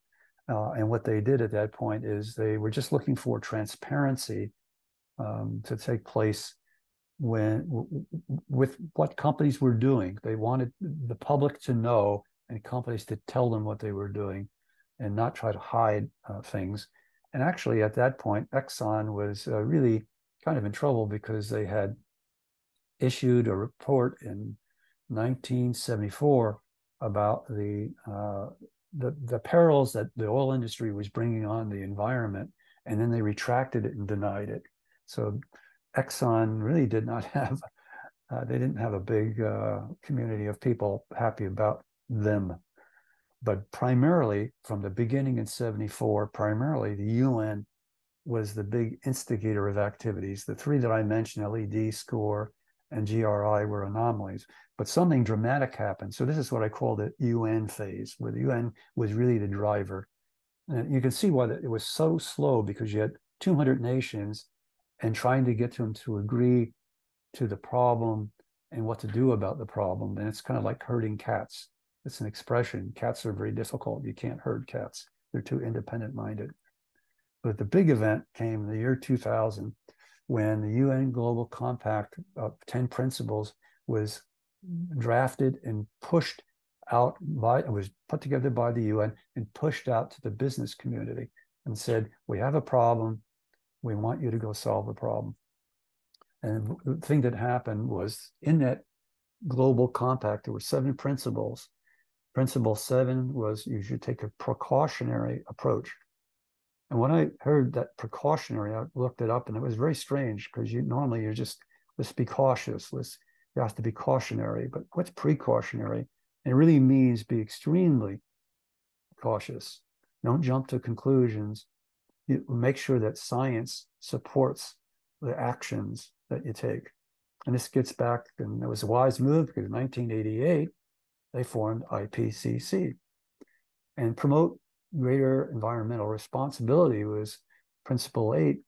Speaker 2: And what they did at that point is they were just looking for transparency to take place with what companies were doing. They wanted the public to know and companies to tell them what they were doing, and not try to hide things. And actually, at that point, Exxon was really kind of in trouble because they had issued a report in 1974 about the perils that the oil industry was bringing on the environment, and then they retracted it and denied it. So Exxon really did not have, they didn't have a big community of people happy about them. But primarily, from the beginning in 74, primarily the UN was the big instigator of activities. The three that I mentioned, LED, SCORE, and GRI, were anomalies. But something dramatic happened. So this is what I call the UN phase, where the UN was really the driver. And you can see why it was so slow, because you had 200 nations and trying to get them to agree to the problem and what to do about the problem. And it's kind of like herding cats. It's an expression. Cats are very difficult. You can't herd cats. They're too independent-minded. But the big event came in the year 2000, when the UN Global Compact of 10 principles was drafted and pushed out it was put together by the UN and pushed out to the business community and said, we have a problem. We want you to go solve the problem. And the thing that happened was, in that Global Compact, there were 7 principles. Principle 7 was you should take a precautionary approach. And when I heard that precautionary, I looked it up, and it was very strange, because normally you're just, let's be cautious. You have to be cautionary. But what's precautionary? It really means be extremely cautious. Don't jump to conclusions. You make sure that science supports the actions that you take. And this gets back, and it was a wise move, because in 1988, they formed IPCC. And promote greater environmental responsibility was Principle 8.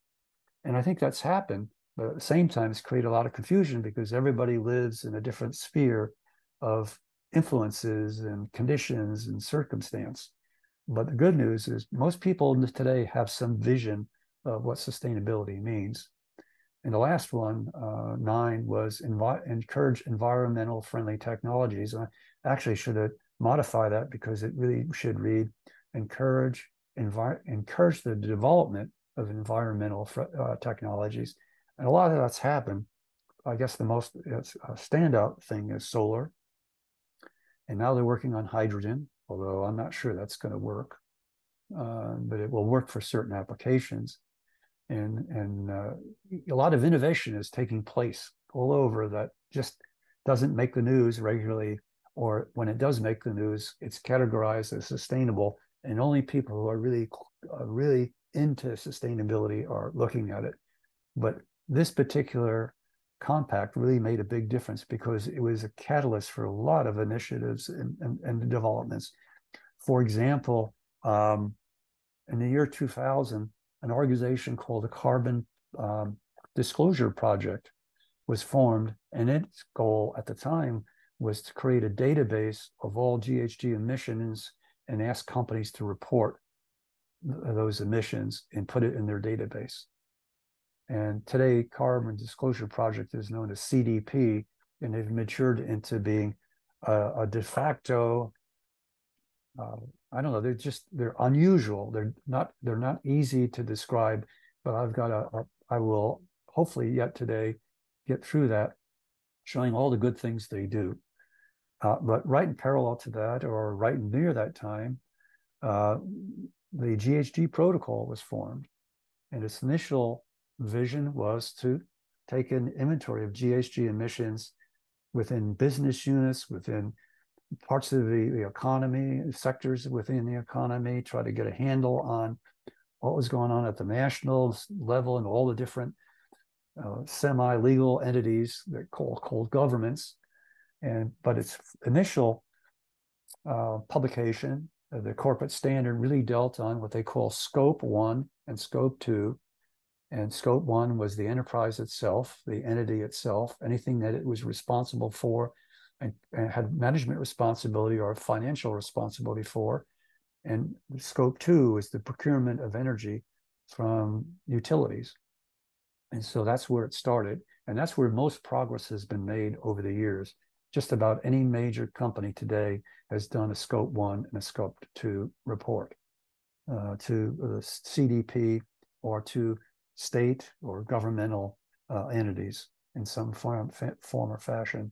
Speaker 2: And I think that's happened, but at the same time, it's created a lot of confusion, because everybody lives in a different sphere of influences and conditions and circumstance. But the good news is most people today have some vision of what sustainability means. And the last one, 9, was encourage environmental friendly technologies. And I actually should modify that, because it really should read encourage the development of environmental technologies. And a lot of that's happened. I guess the most standout thing is solar. And now they're working on hydrogen. although I'm not sure that's going to work. But it will work for certain applications. And a lot of innovation is taking place all over that just doesn't make the news regularly, or when it does make the news, it's categorized as sustainable, and only people who are really into sustainability are looking at it. But this particular compact really made a big difference because it was a catalyst for a lot of initiatives and developments. For example, in the year 2000, an organization called the Carbon Disclosure Project was formed, and its goal at the time was to create a database of all GHG emissions and ask companies to report those emissions and put it in their database. And today, Carbon Disclosure Project is known as CDP, and they've matured into being a de facto, I don't know, they're unusual. They're not easy to describe, but I will hopefully yet today get through that, showing all the good things they do. But right in parallel to that, or right near that time, the GHG protocol was formed, and its initial vision was to take an inventory of GHG emissions within business units, within parts of the economy, sectors within the economy, try to get a handle on what was going on at the national level and all the different semi-legal entities that called governments. But its initial publication, the corporate standard, really dealt on what they call Scope 1 and Scope 2. And Scope 1 was the enterprise itself, the entity itself, anything that it was responsible for and had management responsibility or financial responsibility for. And Scope 2 is the procurement of energy from utilities. And so that's where it started. And that's where most progress has been made over the years. Just about any major company today has done a Scope 1 and a Scope 2 report to the CDP or to state or governmental entities in some form or fashion.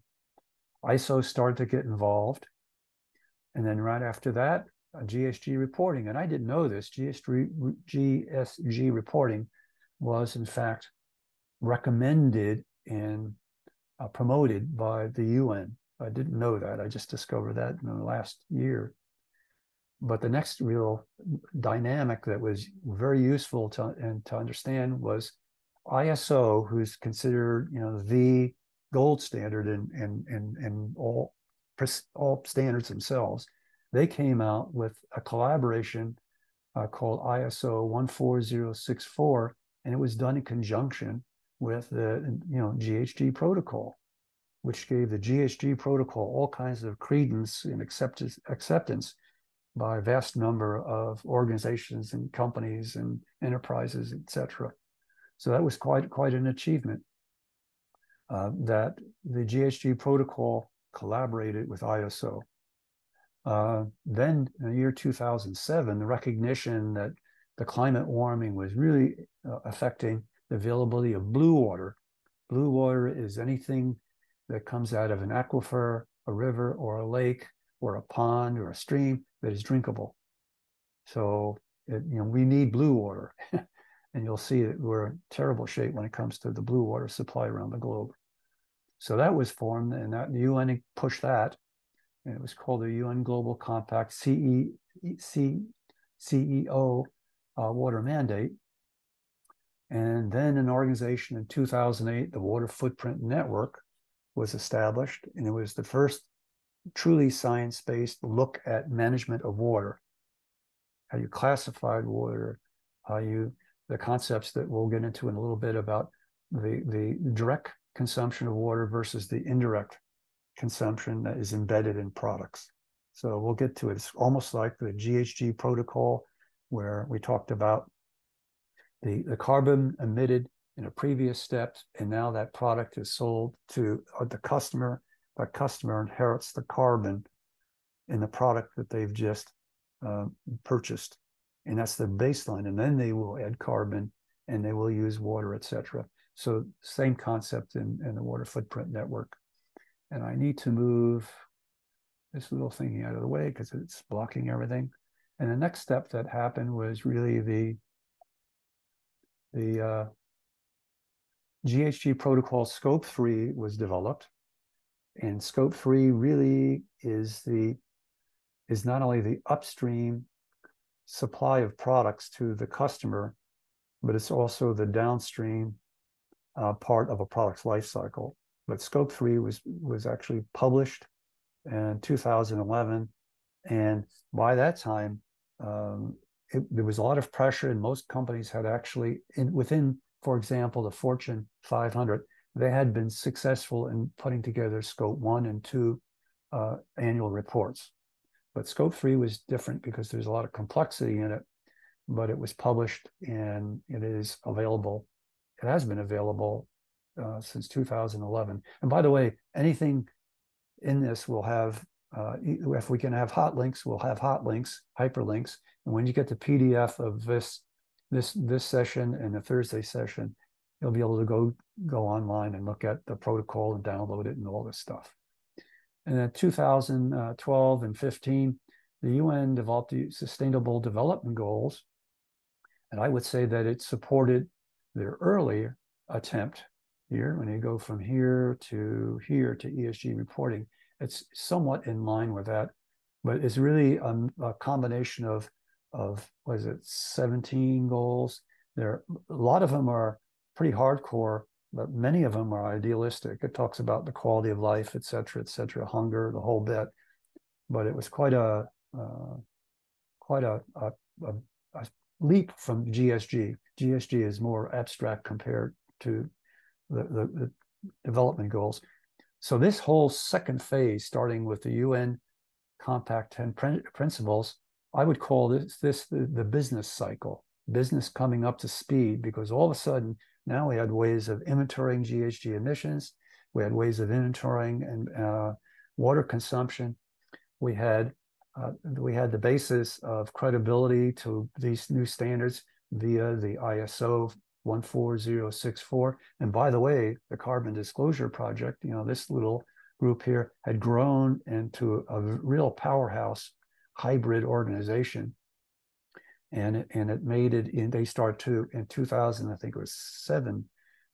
Speaker 2: ISO started to get involved. And then right after that, GHG reporting. And I didn't know this. GSG reporting was, in fact, recommended and promoted by the UN. I didn't know that. I just discovered that in the last year. But the next real dynamic that was very useful to understand was ISO, who's considered, the gold standard in all standards themselves. They came out with a collaboration called ISO 14064, and it was done in conjunction with the GHG protocol, which gave the GHG protocol all kinds of credence and acceptance by a vast number of organizations and companies and enterprises, etc. So that was quite an achievement that the GHG protocol collaborated with ISO. Then in the year 2007, the recognition that the climate warming was really affecting the availability of blue water. Blue water is anything that comes out of an aquifer, a river, or a lake, or a pond, or a stream that is drinkable. So, we need blue water. And you'll see that we're in terrible shape when it comes to the blue water supply around the globe. So that was formed, and that the UN pushed that. And it was called the UN Global Compact CEO Water Mandate. And then an organization in 2008, the Water Footprint Network, was established, and it was the first truly science-based look at management of water, how you classified water, the concepts that we'll get into in a little bit about the direct consumption of water versus the indirect consumption that is embedded in products. So we'll get to it. It's almost like the GHG protocol, where we talked about the carbon emitted in a previous step, and now that product is sold to the customer. The customer inherits the carbon in the product that they've just purchased, and that's the baseline. And then they will add carbon, and they will use water, etc. So same concept in the Water Footprint Network. And I need to move this little thingy out of the way because it's blocking everything. And the next step that happened was really the GHG protocol Scope 3 was developed. And Scope 3 really is not only the upstream supply of products to the customer, but it's also the downstream part of a product's life cycle. But Scope 3 was actually published in 2011. And by that time, there was a lot of pressure, and most companies had actually, within, for example, the Fortune 500, they had been successful in putting together Scope 1 and 2 annual reports. But Scope 3 was different because there's a lot of complexity in it, but it was published and it is available. It has been available since 2011. And by the way, anything in this will have, if we can have hot links, we'll have hot links, hyperlinks. And when you get the PDF of this session and the Thursday session, you'll be able to go online and look at the protocol and download it and all this stuff. And in 2012 and 15, the UN developed the Sustainable Development Goals. And I would say that it supported their earlier attempt here. When you go from here to ESG reporting, it's somewhat in line with that, but it's really a combination of what is it, 17 goals. A lot of them are pretty hardcore, but many of them are idealistic. It talks about the quality of life, et cetera, hunger, the whole bit. But it was quite a leap from GSG. GSG is more abstract compared to the development goals. So this whole second phase, starting with the UN Compact 10 principles, I would call this the business cycle, business coming up to speed, because all of a sudden now we had ways of inventorying GHG emissions. We had ways of inventorying and water consumption. We had the basis of credibility to these new standards via the ISO 14064. And by the way, the Carbon Disclosure Project, this little group here had grown into a real powerhouse hybrid organization. And it made it in, they started to, in 2000, I think it was 7,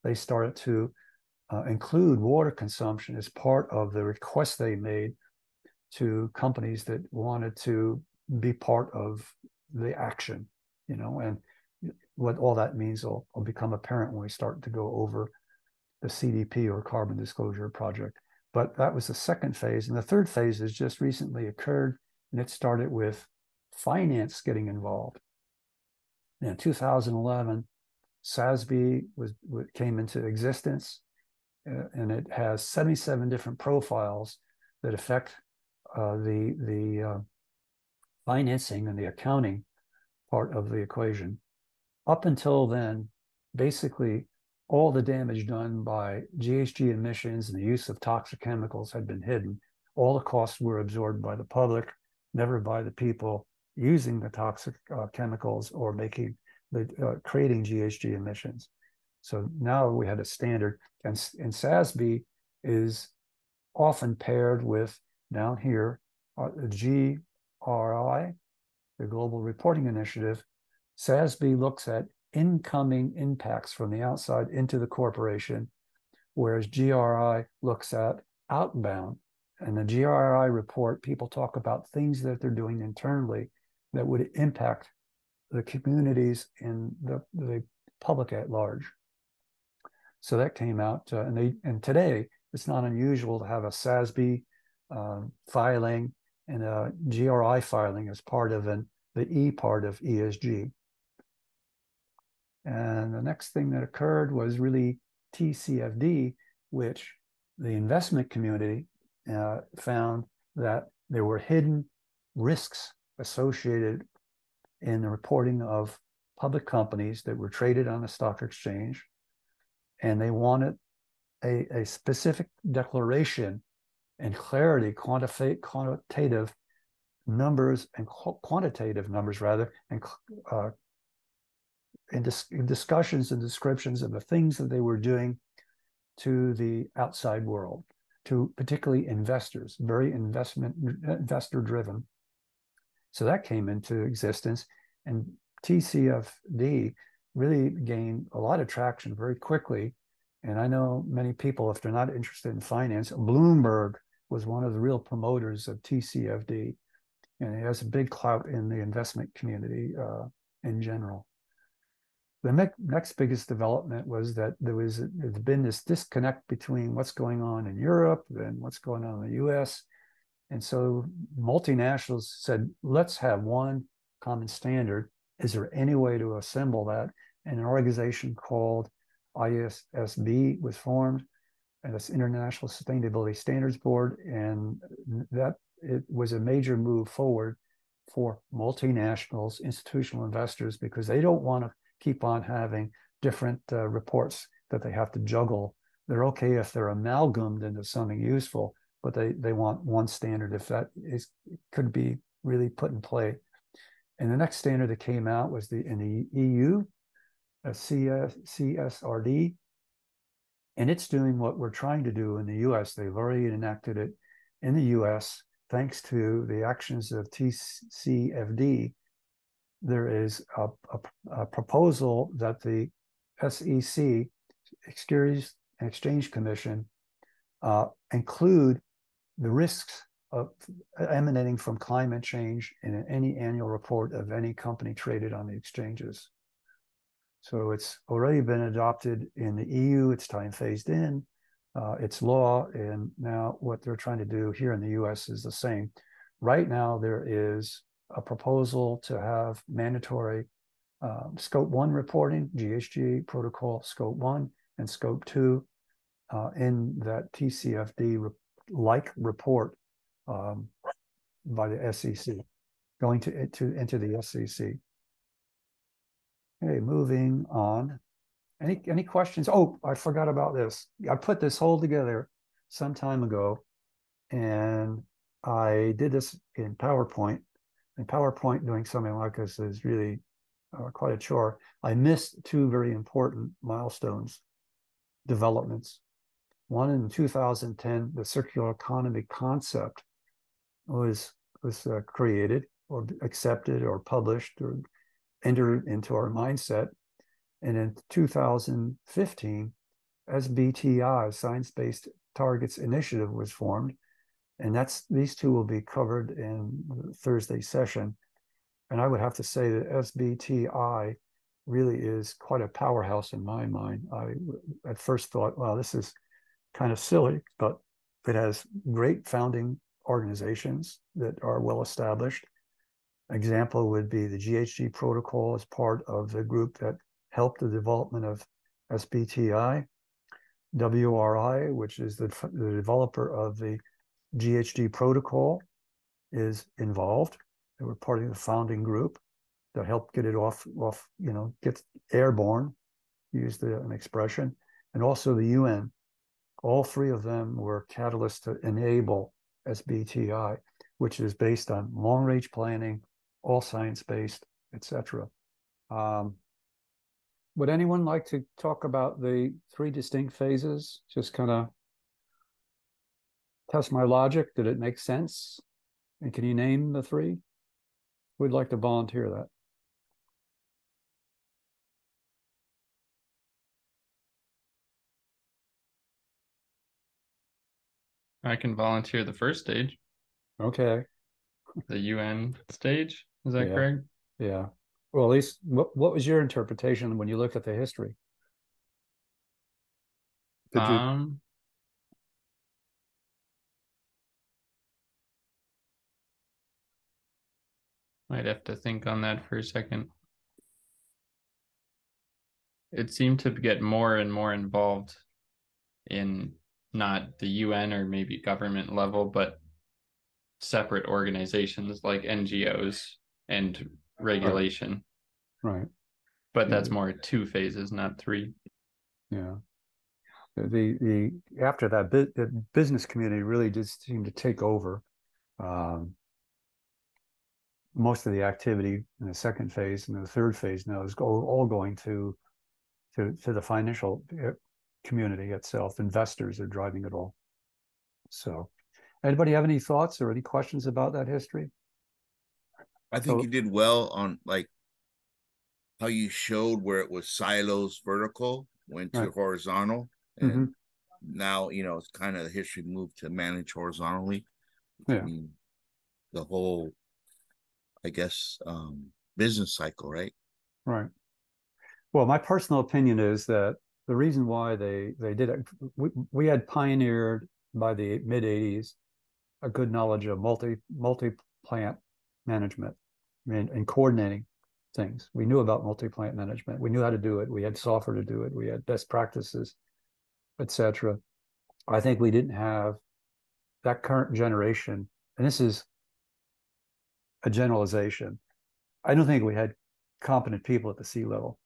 Speaker 2: they started to include water consumption as part of the request they made to companies that wanted to be part of the action, and what all that means will become apparent when we start to go over the CDP, or Carbon Disclosure Project. But that was the second phase. And the third phase has just recently occurred, and it started with finance getting involved. In 2011, SASB came into existence, and it has 77 different profiles that affect the financing and the accounting part of the equation. Up until then, basically, all the damage done by GHG emissions and the use of toxic chemicals had been hidden. All the costs were absorbed by the public, never by the people using the toxic chemicals or creating GHG emissions. So now we had a standard, and SASB is often paired with, down here, the GRI, the Global Reporting Initiative. SASB looks at incoming impacts from the outside into the corporation, whereas GRI looks at outbound. And the GRI report, people talk about things that they're doing internally that would impact the communities and the public at large. So that came out, and today it's not unusual to have a SASB filing and a GRI filing as part of the E part of ESG. And the next thing that occurred was really TCFD, which the investment community found that there were hidden risks associated in the reporting of public companies that were traded on the stock exchange. And they wanted a specific declaration and clarity, quantitative numbers and quantitative numbers rather, and in discussions and descriptions of the things that they were doing to the outside world. to particularly investors, very investor driven. So that came into existence, and TCFD really gained a lot of traction very quickly. And I know many people, if they're not interested in finance, Bloomberg was one of the real promoters of TCFD, and it has a big clout in the investment community in general. The next biggest development was that there's been this disconnect between what's going on in Europe and what's going on in the US. And so multinationals said, let's have one common standard. Is there any way to assemble that? And an organization called ISSB was formed, and it's International Sustainability Standards Board. And that it was a major move forward for multinationals, institutional investors, because they don't want to keep on having different reports that they have to juggle. They're okay if they're amalgamated into something useful, but they want one standard if that could be really put in play. And the next standard that came out was in the EU, CSRD, and it's doing what we're trying to do in the US. They've already enacted it in the US. Thanks to the actions of TCFD, there is a proposal that the SEC, Securities and Exchange Commission, include the risks of emanating from climate change in any annual report of any company traded on the exchanges. So it's already been adopted in the EU. It's time phased in. It's law. And now what they're trying to do here in the US is the same. Right now, there is a proposal to have mandatory Scope 1 reporting, GHG protocol Scope 1 and Scope 2 in that TCFD-like report by the SEC, going into the SEC. Okay, moving on. Any questions? Oh, I forgot about this. I put this whole together some time ago, and I did this in PowerPoint. And PowerPoint doing something like this is really quite a chore. I missed two very important milestones, developments. One in 2010, the circular economy concept was created or accepted or published or entered into our mindset. And in 2015, SBTI, Science-Based Targets Initiative, was formed. And these two will be covered in the Thursday session. And I would have to say that SBTI really is quite a powerhouse in my mind. I at first thought, wow, this is kind of silly, but it has great founding organizations that are well established. Example would be the GHG protocol as part of the group that helped the development of SBTI. WRI, which is the developer of the GHG protocol, is involved. They were part of the founding group that helped get it off, get airborne, use an expression, and also the UN. All three of them were catalysts to enable SBTI, which is based on long-range planning, all science-based, etc. Would anyone like to talk about the three distinct phases? Just kind of test my logic. Did it make sense? And can you name the three? Who'd like to volunteer that?
Speaker 3: I can volunteer the first stage,
Speaker 2: Okay.
Speaker 3: the UN stage. Is that
Speaker 2: Yeah.
Speaker 3: correct?
Speaker 2: Yeah. Well, at least what was your interpretation when you look at the history? Did you?
Speaker 3: Might have to think on that for a second. It seemed to get more and more involved in not the UN or maybe government level, but separate organizations like NGOs and regulation.
Speaker 2: Right.
Speaker 3: But that's more 2 phases, not 3.
Speaker 2: Yeah. The after that, the business community really did seem to take over most of the activity in the second phase, and the third phase now is all going to the financial community itself. Investors are driving it all. So, anybody have any thoughts or any questions about that history?
Speaker 5: I think
Speaker 2: So-
Speaker 5: you did well on like how you showed where it was silos vertical, went to
Speaker 2: Right.
Speaker 5: horizontal, and
Speaker 2: Mhm.
Speaker 5: now it's kind of the history moved to manage horizontally. I
Speaker 2: Yeah.
Speaker 5: mean, the whole, I guess, business cycle, right?
Speaker 2: Right. Well, my personal opinion is that the reason why they did it, we had pioneered by the mid 80s a good knowledge of multi plant management and coordinating things. We knew about multi plant management. We knew how to do it. We had software to do it. We had best practices, etc. I think we didn't have that current generation, and this is a generalization. I don't think we had competent people at the C level.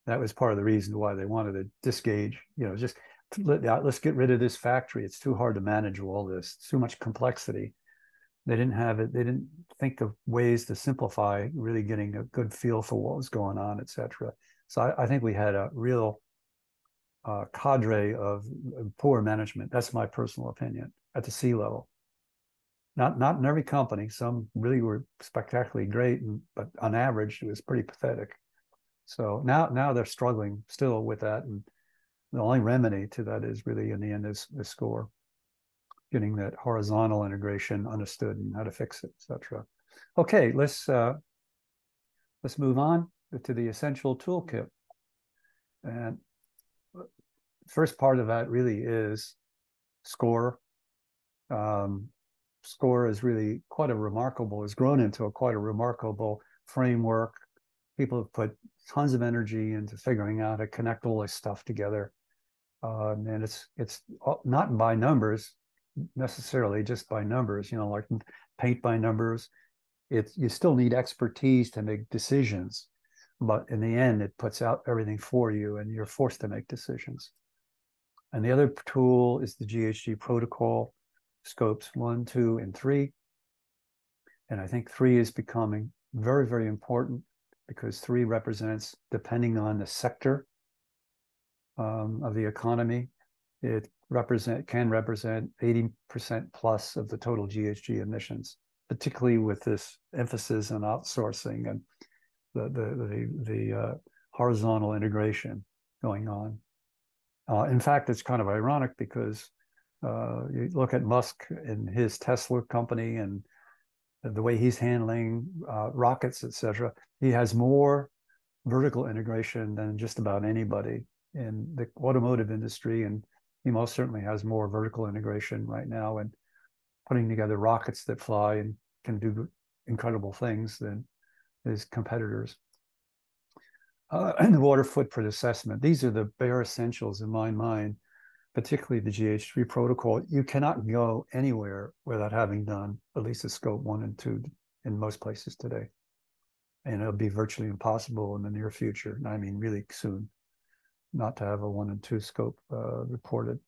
Speaker 2: That was part of the reason why they wanted to disengage, just let's get rid of this factory. It's too hard to manage all this. It's too much complexity. They didn't have it. They didn't think of ways to simplify, really getting a good feel for what was going on, etc. So I think we had a real cadre of poor management. That's my personal opinion at the C level. Not in every company. Some really were spectacularly great, but on average, it was pretty pathetic. So now they're struggling still with that, and the only remedy to that is really in the end is SCORE, getting that horizontal integration understood and how to fix it, etc. Okay, let's move on to the essential toolkit. And first part of that really is SCORE. SCORE is really has grown into quite a remarkable framework. People have put tons of energy into figuring out how to connect all this stuff together. And it's not by numbers necessarily, just by numbers, like paint by numbers. You still need expertise to make decisions, but in the end, it puts out everything for you and you're forced to make decisions. And the other tool is the GHG protocol, scopes 1, 2, and 3. And I think 3 is becoming very, very important because 3 represents, depending on the sector of the economy, it can represent 80% plus of the total GHG emissions, particularly with this emphasis on outsourcing and the horizontal integration going on. In fact, it's kind of ironic because you look at Musk and his Tesla company and the way he's handling rockets, etc. He has more vertical integration than just about anybody in the automotive industry, and he most certainly has more vertical integration right now and putting together rockets that fly and can do incredible things than his competitors. And the water footprint assessment. These are the bare essentials in my mind, particularly the GHG protocol. You cannot go anywhere without having done at least a scope 1 and 2 in most places today. And it'll be virtually impossible in the near future. I mean, really soon, not to have a 1 and 2 scope reported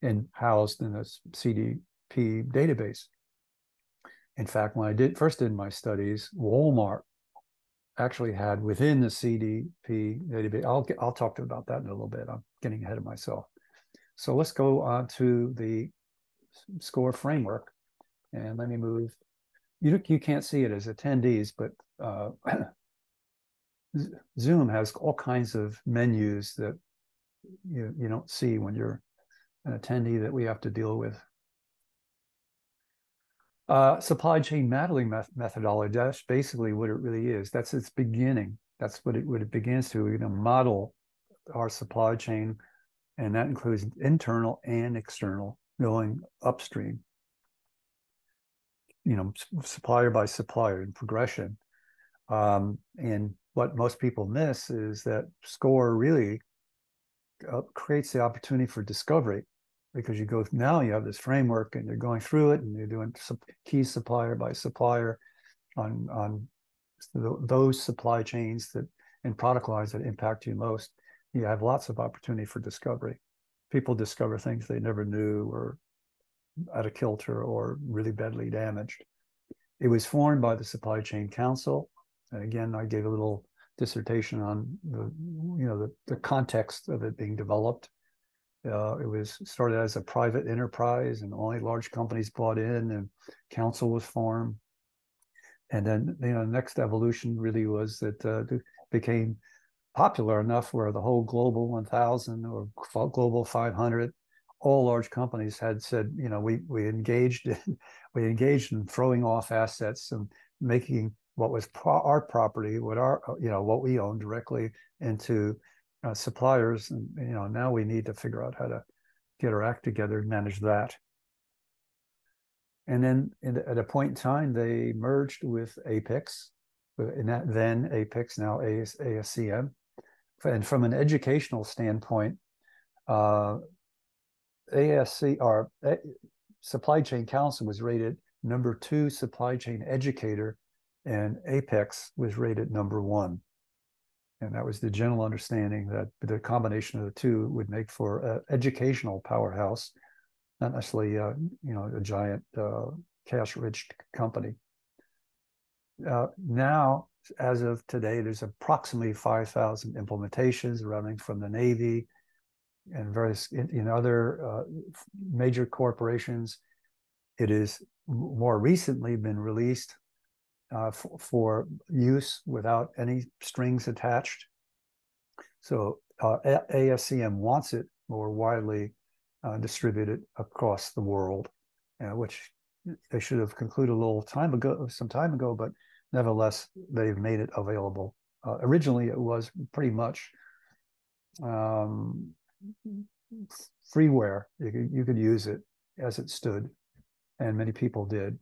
Speaker 2: and housed in a CDP database. In fact, when I first did my studies, Walmart actually had within the CDP database. I'll talk about that in a little bit. I'm getting ahead of myself. So let's go on to the SCORE framework, and let me move. You can't see it as attendees, but Zoom has all kinds of menus that you don't see when you're an attendee that we have to deal with. Supply chain modeling methodology, that's basically what it really is. That's its beginning. That's what it begins to model our supply chain, and that includes internal and external, going upstream, supplier by supplier in progression. And what most people miss is that SCORE really creates the opportunity for discovery, because you have this framework and you're going through it and you're doing some key supplier by supplier on those supply chains and product lines that impact you most. You have lots of opportunity for discovery. People discover things they never knew or out of kilter or really badly damaged. It was formed by the Supply Chain Council. And again, I gave a little dissertation on the context of it being developed. It was started as a private enterprise, and only large companies bought in, and council was formed. And then, the next evolution really was that it became popular enough where the whole Global 1000 or Global 500, all large companies had said, we engaged in throwing off assets and making what was our property, what we own directly into suppliers. And, now we need to figure out how to get our act together and manage that. And then at a point in time, they merged with APIX, and then APIX, now ASCM. And from an educational standpoint, ASC, or Supply Chain Council, was rated #2 supply chain educator, and APIX was rated #1. And that was the general understanding that the combination of the two would make for an educational powerhouse, not necessarily, a giant cash-rich company. Now, as of today, there's approximately 5,000 implementations running from the Navy and various in other major corporations. It is more recently been released for use without any strings attached. So ASCM wants it more widely distributed across the world, which they should have concluded some time ago, but nevertheless, they've made it available. Originally, it was pretty much freeware. You could use it as it stood, and many people did.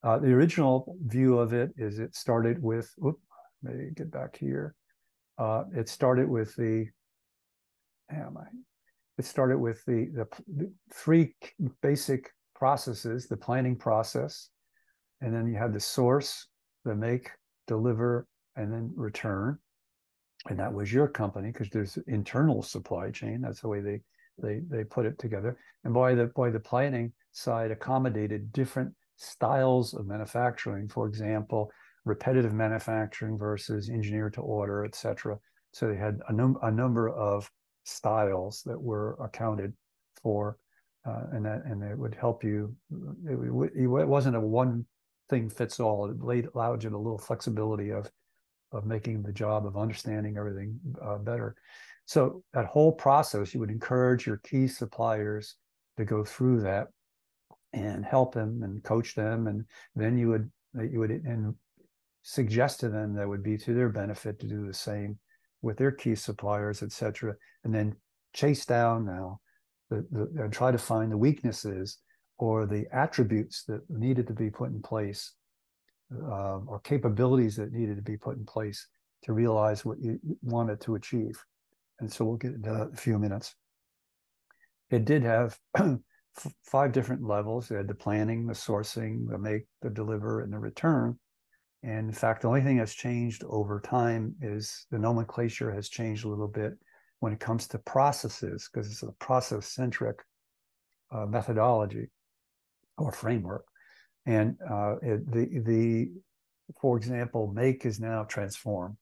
Speaker 2: The original view of it is it started with, maybe get back here. It started with the three basic processes: the planning process, and then you had the source, the make, deliver, and then return. And that was your company, because there's internal supply chain. That's the way they put it together. And by the planning side, accommodated different styles of manufacturing. For example, repetitive manufacturing versus engineer to order, etc. So they had a number of styles that were accounted for, and it would help you. It wasn't a one thing fits all. It allowed you a little flexibility of making the job of understanding everything better. So that whole process, you would encourage your key suppliers to go through that and help them and coach them, and then you would and suggest to them that would be to their benefit to do the same with their key suppliers, etc. And then chase down now and try to find the weaknesses or the attributes that needed to be put in place, or capabilities that needed to be put in place to realize what you wanted to achieve. And so we'll get into that in a few minutes. It did have 5 different levels. They had the planning, the sourcing, the make, the deliver, and the return. And in fact, the only thing that's changed over time is the nomenclature has changed a little bit when it comes to processes, because it's a process-centric methodology or framework. And for example, make is now transform.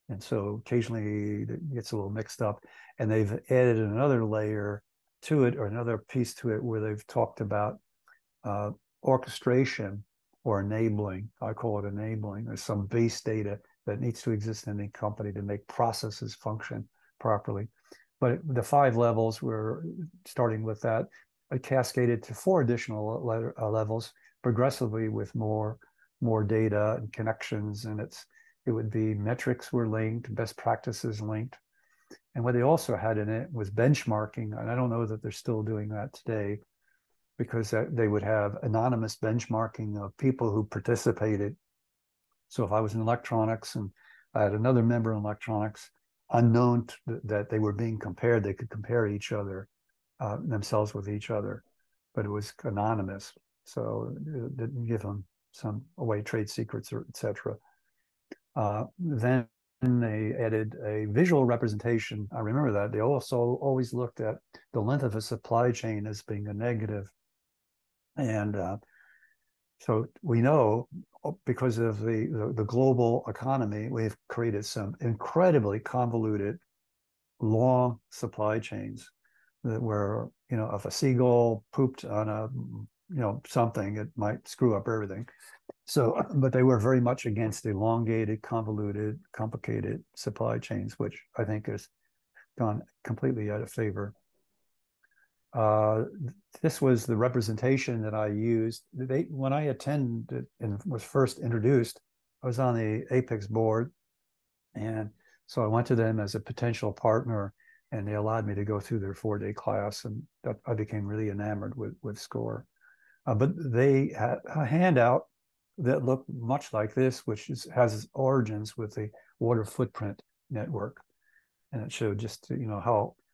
Speaker 2: And so occasionally it gets a little mixed up, and they've added another layer to it, or another piece to it, where they've talked about orchestration or enabling. I call it enabling. There's some base data that needs to exist in the company to make processes function properly. But the 5 levels, we're starting with that. It cascaded to 4 additional levels progressively with more data and connections, and it would be metrics were linked, best practices linked. And what they also had in it was benchmarking, and I don't know that they're still doing that today, because they would have anonymous benchmarking of people who participated. So if I was in electronics and I had another member in electronics, unknown that they were being compared, they could compare each other, themselves with each other, but it was anonymous. So it didn't give them some away trade secrets, or etc. Then they added a visual representation. I remember that. They also always looked at the length of a supply chain as being a negative. And so we know, because of the global economy, we've created some incredibly convoluted long supply chains that were, if a seagull pooped on a, something, it might screw up everything. So, but they were very much against elongated, convoluted, complicated supply chains, which I think has gone completely out of favor. This was the representation that I used. When I attended and was first introduced, I was on the Apex board. And so I went to them as a potential partner, and they allowed me to go through their 4-day class. And I became really enamored with SCORE. But they had a handout that looked much like this, which has its origins with the water footprint network. And it showed just,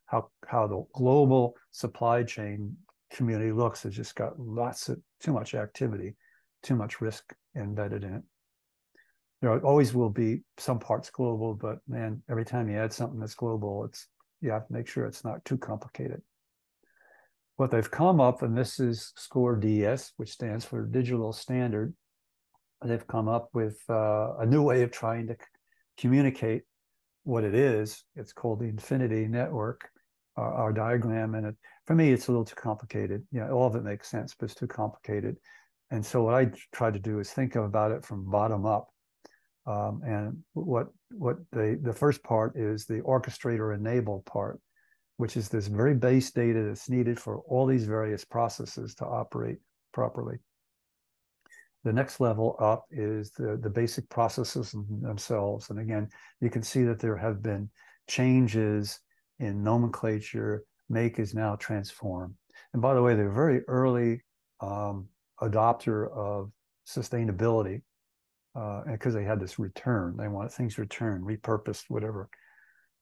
Speaker 2: how the global supply chain community looks. It's just got too much activity, too much risk embedded in it. There always will be some parts global, but man, every time you add something that's global, you have to make sure it's not too complicated. What they've come up, and this is SCORE DS, which stands for Digital Standard. They've come up with a new way of trying to communicate what it is. It's called the Infinity Network, our diagram. And for me, it's a little too complicated. All of it makes sense, but it's too complicated. And so what I try to do is think about it from bottom up. And what the first part is the orchestrator enabled part, which is this very base data that's needed for all these various processes to operate properly. The next level up is the basic processes themselves. And again, you can see that there have been changes in nomenclature. Make is now transform. And by the way, they're very early adopter of sustainability because they had this return. They wanted things returned, repurposed, whatever.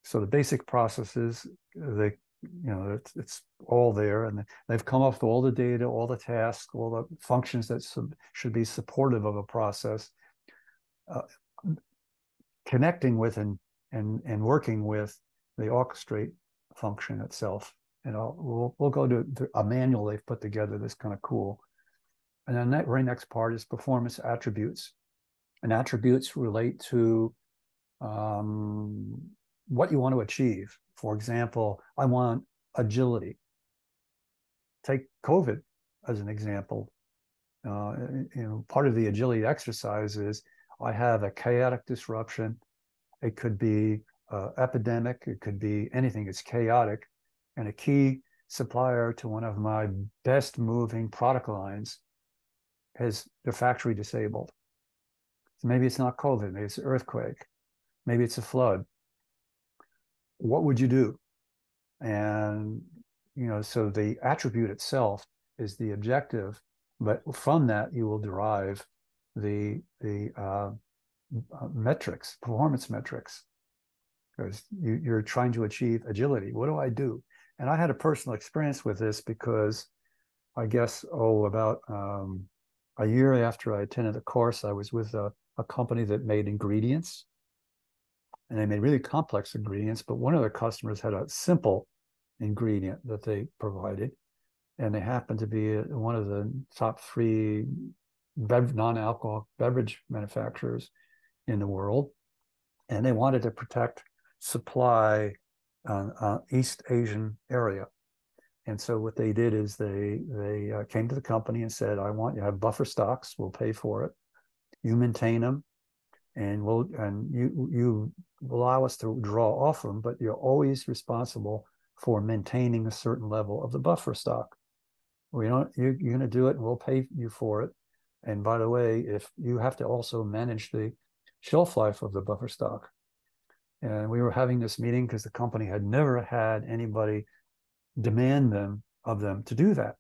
Speaker 2: So the basic processes, it's all there, and they've come up with all the data, all the tasks, all the functions that should be supportive of a process, connecting with and working with the orchestrate function itself. And we'll go to a manual they've put together that's kind of cool. And then that very next part is performance attributes, and attributes relate to what you want to achieve. For example, I want agility. Take COVID as an example. Part of the agility exercise is I have a chaotic disruption. It could be epidemic. It could be anything. It's chaotic. And a key supplier to one of my best moving product lines has the factory disabled. So maybe it's not COVID. Maybe it's an earthquake. Maybe it's a flood. What would you do? And, so the attribute itself is the objective, but from that, you will derive the metrics, performance metrics, because you're trying to achieve agility. What do I do? And I had a personal experience with this because I guess, about a year after I attended the course, I was with a company that made ingredients. And they made really complex ingredients, but one of their customers had a simple ingredient that they provided. And they happened to be one of the top 3 non-alcoholic beverage manufacturers in the world. And they wanted to protect supply East Asian area. And so what they did is they came to the company and said, I want you to have buffer stocks. We'll pay for it. You maintain them. And you allow us to draw off them, but you're always responsible for maintaining a certain level of the buffer stock. You're going to do it, and we'll pay you for it. And by the way, if you have to also manage the shelf life of the buffer stock. And we were having this meeting because the company had never had anybody demand of them to do that.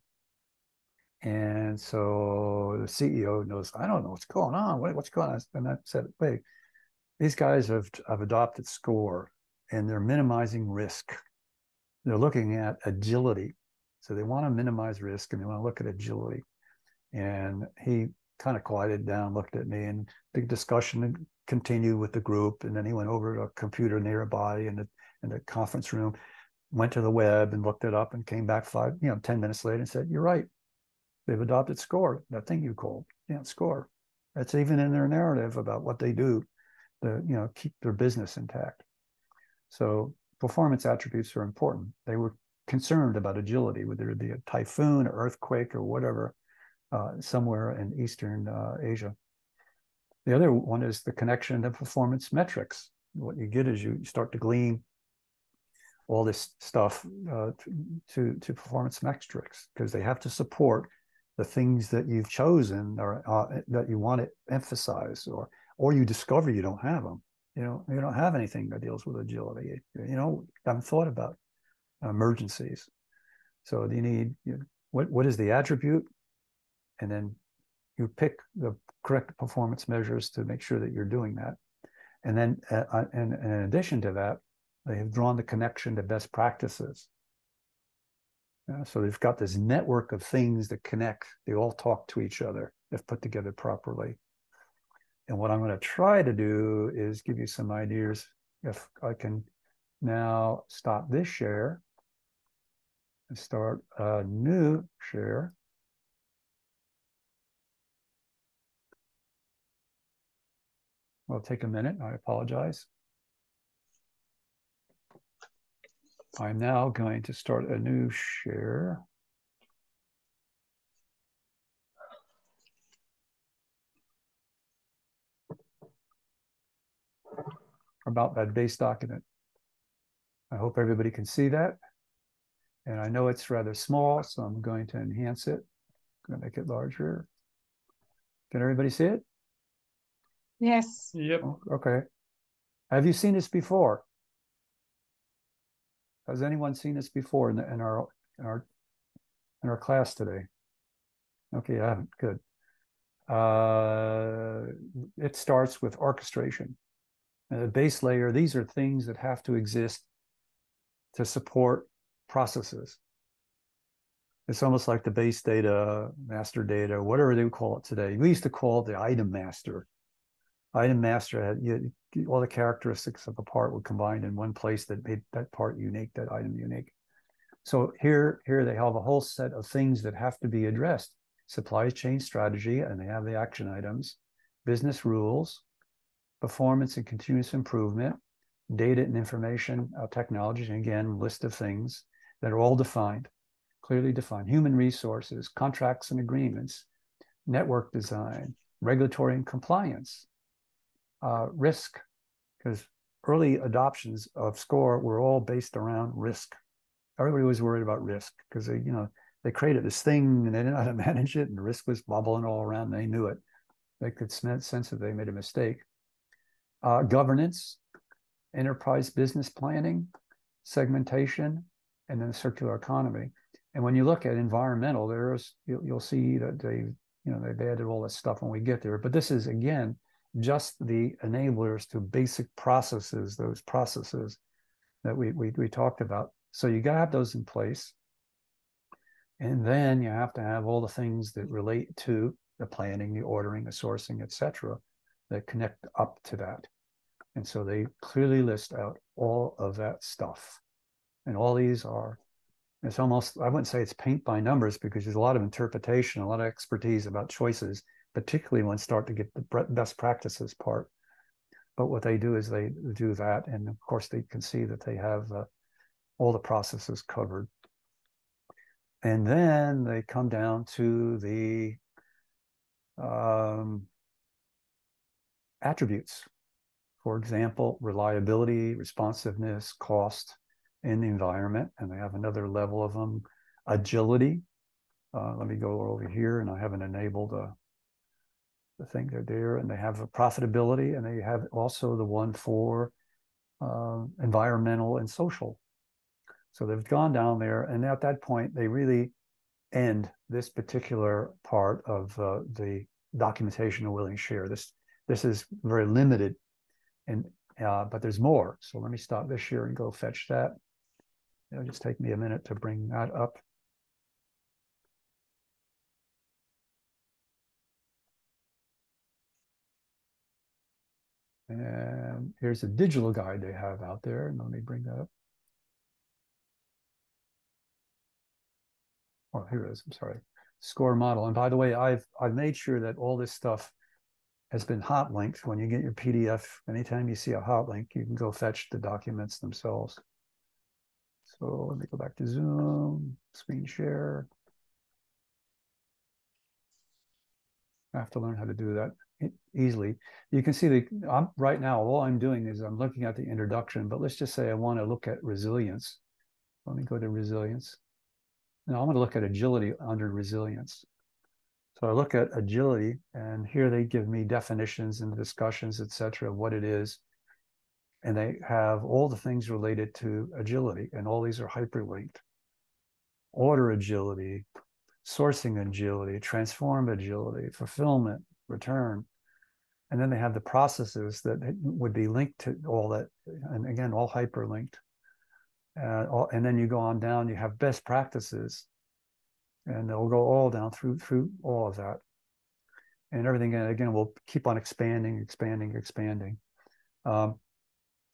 Speaker 2: And so the CEO knows, I don't know what's going on. What's going on? And I said, wait, these guys have adopted SCORE, and they're minimizing risk. They're looking at agility. So they want to minimize risk, and they want to look at agility. And he kind of quieted down, looked at me, and the discussion continued with the group. And then he went over to a computer nearby in the conference room, went to the web and looked it up, and came back 10 minutes later and said, you're right. They've adopted SCORE, that thing you called. SCORE. That's even in their narrative about what they do to keep their business intact. So performance attributes are important. They were concerned about agility, whether it be a typhoon, or earthquake, or whatever, somewhere in Eastern Asia. The other one is the connection to performance metrics. What you get is you start to glean all this stuff to performance metrics, because they have to support the things that you've chosen or that you want to emphasize, or you discover you don't have them. You don't have anything that deals with agility. Haven't thought about emergencies. So you need, what is the attribute, and then you pick the correct performance measures to make sure that you're doing that. And then, and in addition to that, they have drawn the connection to best practices. So they've got this network of things that connect. They all talk to each other if put together properly. And what I'm going to try to do is give you some ideas. If I can now stop this share and start a new share. Well, it'll take a minute. I apologize. I'm now going to start a new share. About that base document. I hope everybody can see that. And I know it's rather small, so I'm going to enhance it. I'm going to make it larger. Can everybody see it?
Speaker 6: Yes.
Speaker 3: Yep.
Speaker 2: Okay. Have you seen this before? Has anyone seen this before in our class today? Okay, I haven't. Good. It starts with orchestration. The base layer, these are things that have to exist to support processes. It's almost like the base data, master data, whatever they would call it today. We used to call it the item master. Item master had all the characteristics of a part were combined in one place that made that part unique, that item unique. So here they have a whole set of things that have to be addressed. Supply chain strategy, and they have the action items, business rules, performance and continuous improvement, data and information technologies, and again, list of things that are all defined, clearly defined. Human resources, contracts and agreements, network design, regulatory and compliance, risk, because early adoptions of SCORE were all based around risk. Everybody was worried about risk because they created this thing and they didn't know how to manage it, and the risk was bubbling all around. And they knew it. They could sense that they made a mistake. Governance, enterprise business planning, segmentation, and then circular economy. And when you look at environmental, you'll see that they've added all this stuff when we get there. But this is, again, just the enablers to basic processes, those processes that we talked about. So you got to have those in place. And then you have to have all the things that relate to the planning, the ordering, the sourcing, et cetera, that connect up to that. And so they clearly list out all of that stuff. And all these it's almost, I wouldn't say it's paint by numbers, because there's a lot of interpretation, a lot of expertise about choices, particularly when start to get the best practices part. But what they do is they do that. And of course, they can see that they have all the processes covered. And then they come down to the attributes. For example, reliability, responsiveness, cost, and the environment. And they have another level of them. Agility. Let me go over here, and I haven't enabled the thing there. And they have a profitability, and they have also the one for environmental and social. So they've gone down there, and at that point, they really end this particular part of the documentation of willing share. This is very limited, and but there's more. So let me stop this here and go fetch that. It'll just take me a minute to bring that up. And here's a digital guide they have out there. And let me bring that up. Oh, here it is. I'm sorry. SCORE model. And by the way, I've made sure that all this stuff has been hot linked. When you get your PDF, anytime you see a hot link, you can go fetch the documents themselves. So let me go back to Zoom, screen share. I have to learn how to do that easily. You can see right now, all I'm doing is I'm looking at the introduction, but let's just say I want to look at resilience. Let me go to resilience. Now I'm going to look at agility under resilience. So I look at agility, and here they give me definitions and discussions, etc., of what it is. And they have all the things related to agility, and all these are hyperlinked. Order agility, sourcing agility, transform agility, fulfillment, return. And then they have the processes that would be linked to all that, and again, all hyperlinked. And then you go on down, you have best practices, and they'll go all down through all of that. And everything, again, will keep on expanding.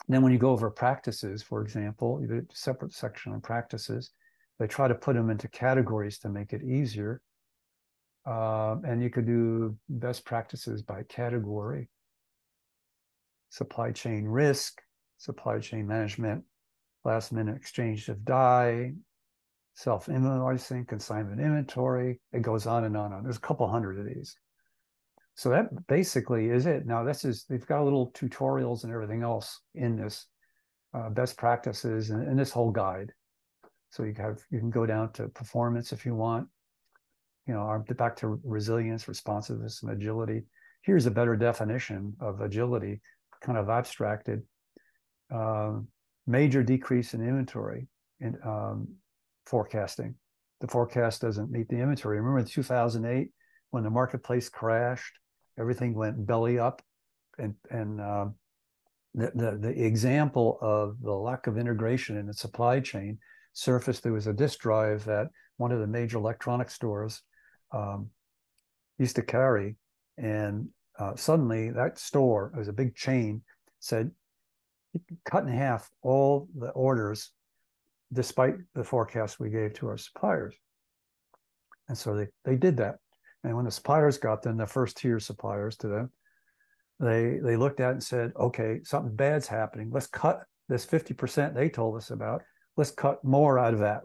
Speaker 2: Then when you go over practices, for example, you have a separate section on practices. They try to put them into categories to make it easier. And you could do best practices by category: supply chain risk, supply chain management, last minute exchange of die, self-invoicing, consignment inventory. It goes on and on. There's a couple hundred of these. So that basically is it. Now they've got little tutorials and everything else in this best practices and this whole guide. So you can go down to performance if you want. Back to resilience, responsiveness, and agility. Here's a better definition of agility, kind of abstracted. Major decrease in inventory and forecasting. The forecast doesn't meet the inventory. Remember in 2008 when the marketplace crashed, everything went belly up, and the example of the lack of integration in the supply chain surfaced. There was a disk drive that one of the major electronic stores used to carry, and suddenly that store, it was a big chain, said cut in half all the orders despite the forecast we gave to our suppliers. And so they did that. And when the suppliers got them, the first tier suppliers to them, they looked at it and said, okay, something bad's happening. Let's cut this 50% they told us about. Let's cut more out of that.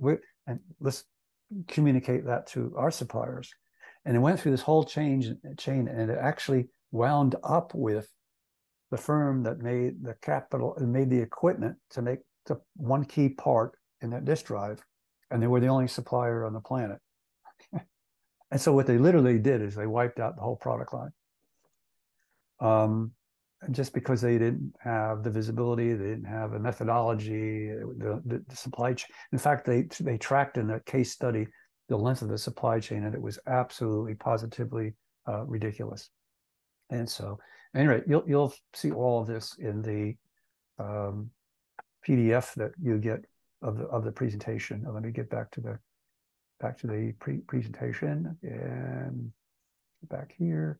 Speaker 2: And let's communicate that to our suppliers. And it went through this whole chain, and it actually wound up with the firm that made the capital and made the equipment to make the one key part in that disk drive. And they were the only supplier on the planet. And so what they literally did is they wiped out the whole product line. Just because they didn't have the visibility, they didn't have a methodology, the supply chain. In fact, they tracked in a case study the length of the supply chain, and it was absolutely, positively ridiculous. And so, anyway, you'll see all of this in the PDF that you get of the presentation. Let me get back to the presentation and back here.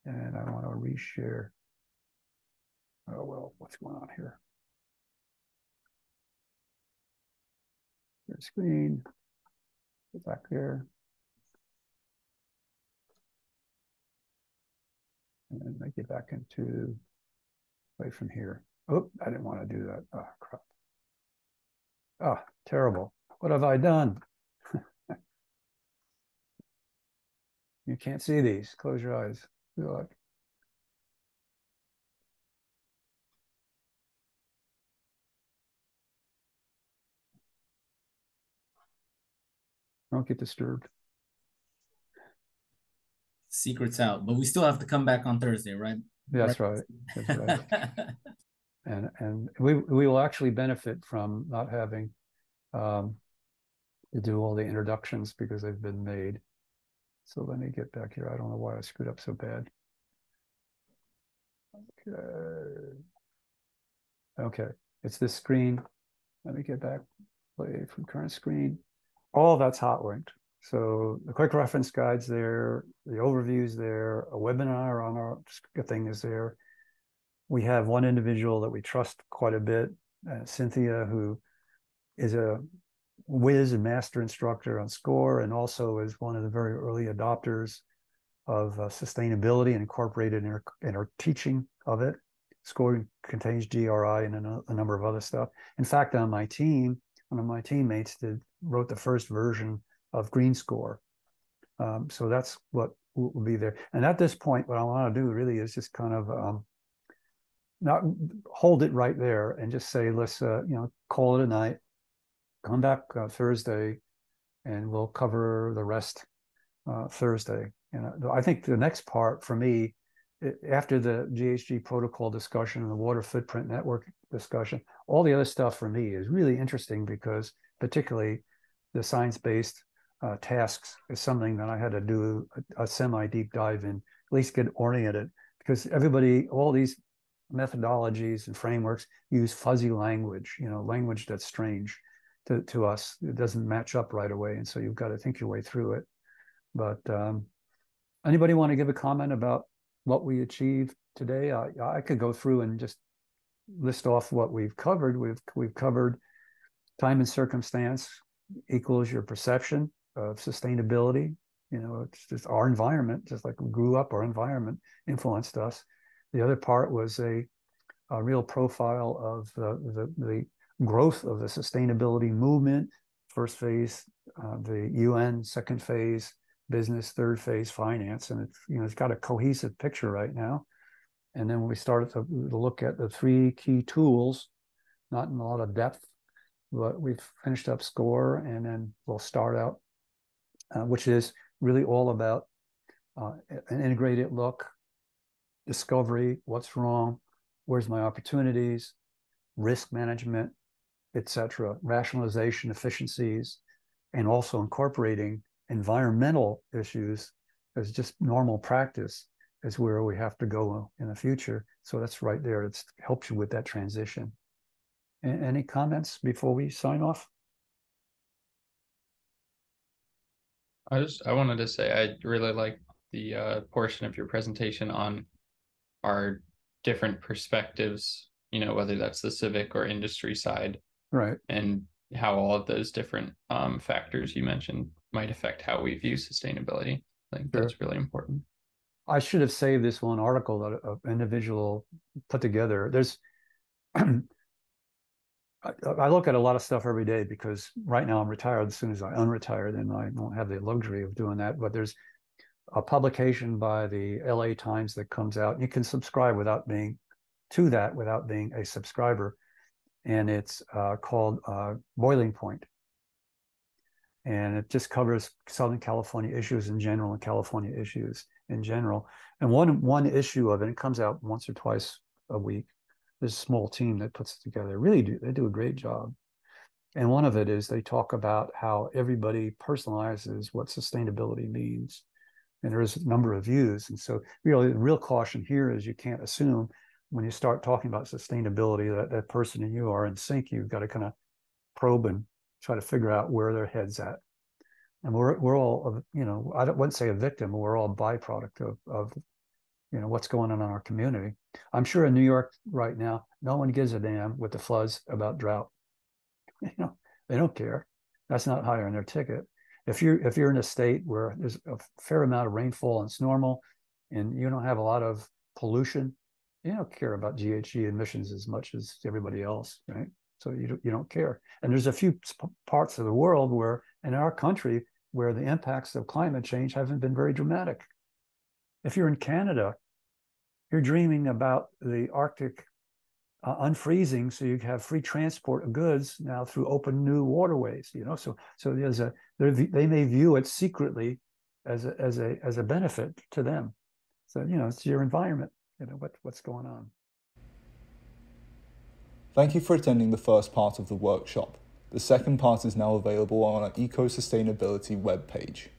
Speaker 2: And I want to reshare. Oh, well, what's going on here? Your screen. Go back there. And I get back into right from here. Oh, I didn't want to do that. Oh, crap. Oh, terrible. What have I done? You can't see these. Close your eyes. Good luck. Don't get disturbed.
Speaker 7: Secret's out, but we still have to come back on Thursday, right?
Speaker 2: That's right. That's right. And we will actually benefit from not having to do all the introductions because they've been made. So let me get back here. I don't know why I screwed up so bad. Okay, it's this screen. Let me get back, play from current screen. All that's hot linked. So the quick reference guide's there, the overview's there, a webinar on our thing is there. We have one individual that we trust quite a bit, Cynthia, who is a whiz and master instructor on SCORE, and also is one of the very early adopters of sustainability and incorporated in our teaching of it. SCORE contains GRI and a number of other stuff. In fact, on my team, one of my teammates wrote the first version of Green Score. So that's what will be there. And at this point, what I want to do really is just kind of not hold it right there and just say, let's call it a night. Come back Thursday, and we'll cover the rest Thursday. And I think the next part for me, after the GHG protocol discussion and the water footprint network discussion, all the other stuff for me is really interesting, because particularly the science-based tasks is something that I had to do a semi-deep dive in, at least get oriented, because all these methodologies and frameworks use fuzzy language, language that's strange to us. It doesn't match up right away, and so you've got to think your way through it. But anybody want to give a comment about what we achieved today? I could go through and just list off what we've covered. We've covered time and circumstance equals your perception of sustainability. It's just our environment, just like we grew up, our environment influenced us. The other part was a real profile of the growth of the sustainability movement. First phase, the UN, second phase, business, third phase, finance. And it's got a cohesive picture right now. And then we started to look at the 3 key tools, not in a lot of depth, but we've finished up SCORE, and then we'll start out, which is really all about an integrated look, discovery, what's wrong, where's my opportunities, risk management, etc., rationalization, efficiencies, and also incorporating environmental issues as just normal practice is where we have to go in the future. So that's right there. It helps you with that transition. Any comments before we sign off?
Speaker 3: I wanted to say I really like the portion of your presentation on our different perspectives, whether that's the civic or industry side,
Speaker 2: right? And
Speaker 3: how all of those different factors you mentioned might affect how we view sustainability. I think that's really important.
Speaker 2: I should have saved this one article that an individual put together. I look at a lot of stuff every day, because right now I'm retired. As soon as I unretire, then I won't have the luxury of doing that. But there's a publication by the LA Times that comes out. You can subscribe without being a subscriber. And it's called Boiling Point. And it just covers Southern California issues in general and California issues in general. And one issue of it, it comes out once or twice a week. There's a small team that puts it together. They do a great job. And one of it is they talk about how everybody personalizes what sustainability means. And there is a number of views. And so really, the real caution here is you can't assume when you start talking about sustainability that person and you are in sync. You've got to kind of probe and try to figure out where their head's at. And we're all, I wouldn't say a victim, but we're all a byproduct of what's going on in our community. I'm sure in New York right now, no one gives a damn with the floods about drought. They don't care. That's not higher on their ticket. If you're in a state where there's a fair amount of rainfall and it's normal, and you don't have a lot of pollution, you don't care about GHG emissions as much as everybody else, right? So you don't care. And there's a few parts of the world where, in our country, where the impacts of climate change haven't been very dramatic. If you're in Canada, you're dreaming about the Arctic unfreezing, so you have free transport of goods now through open new waterways. So they may view it secretly as a benefit to them. So it's your environment. What's going on.
Speaker 1: Thank you for attending the first part of the workshop. The second part is now available on our Eco Sustainability webpage.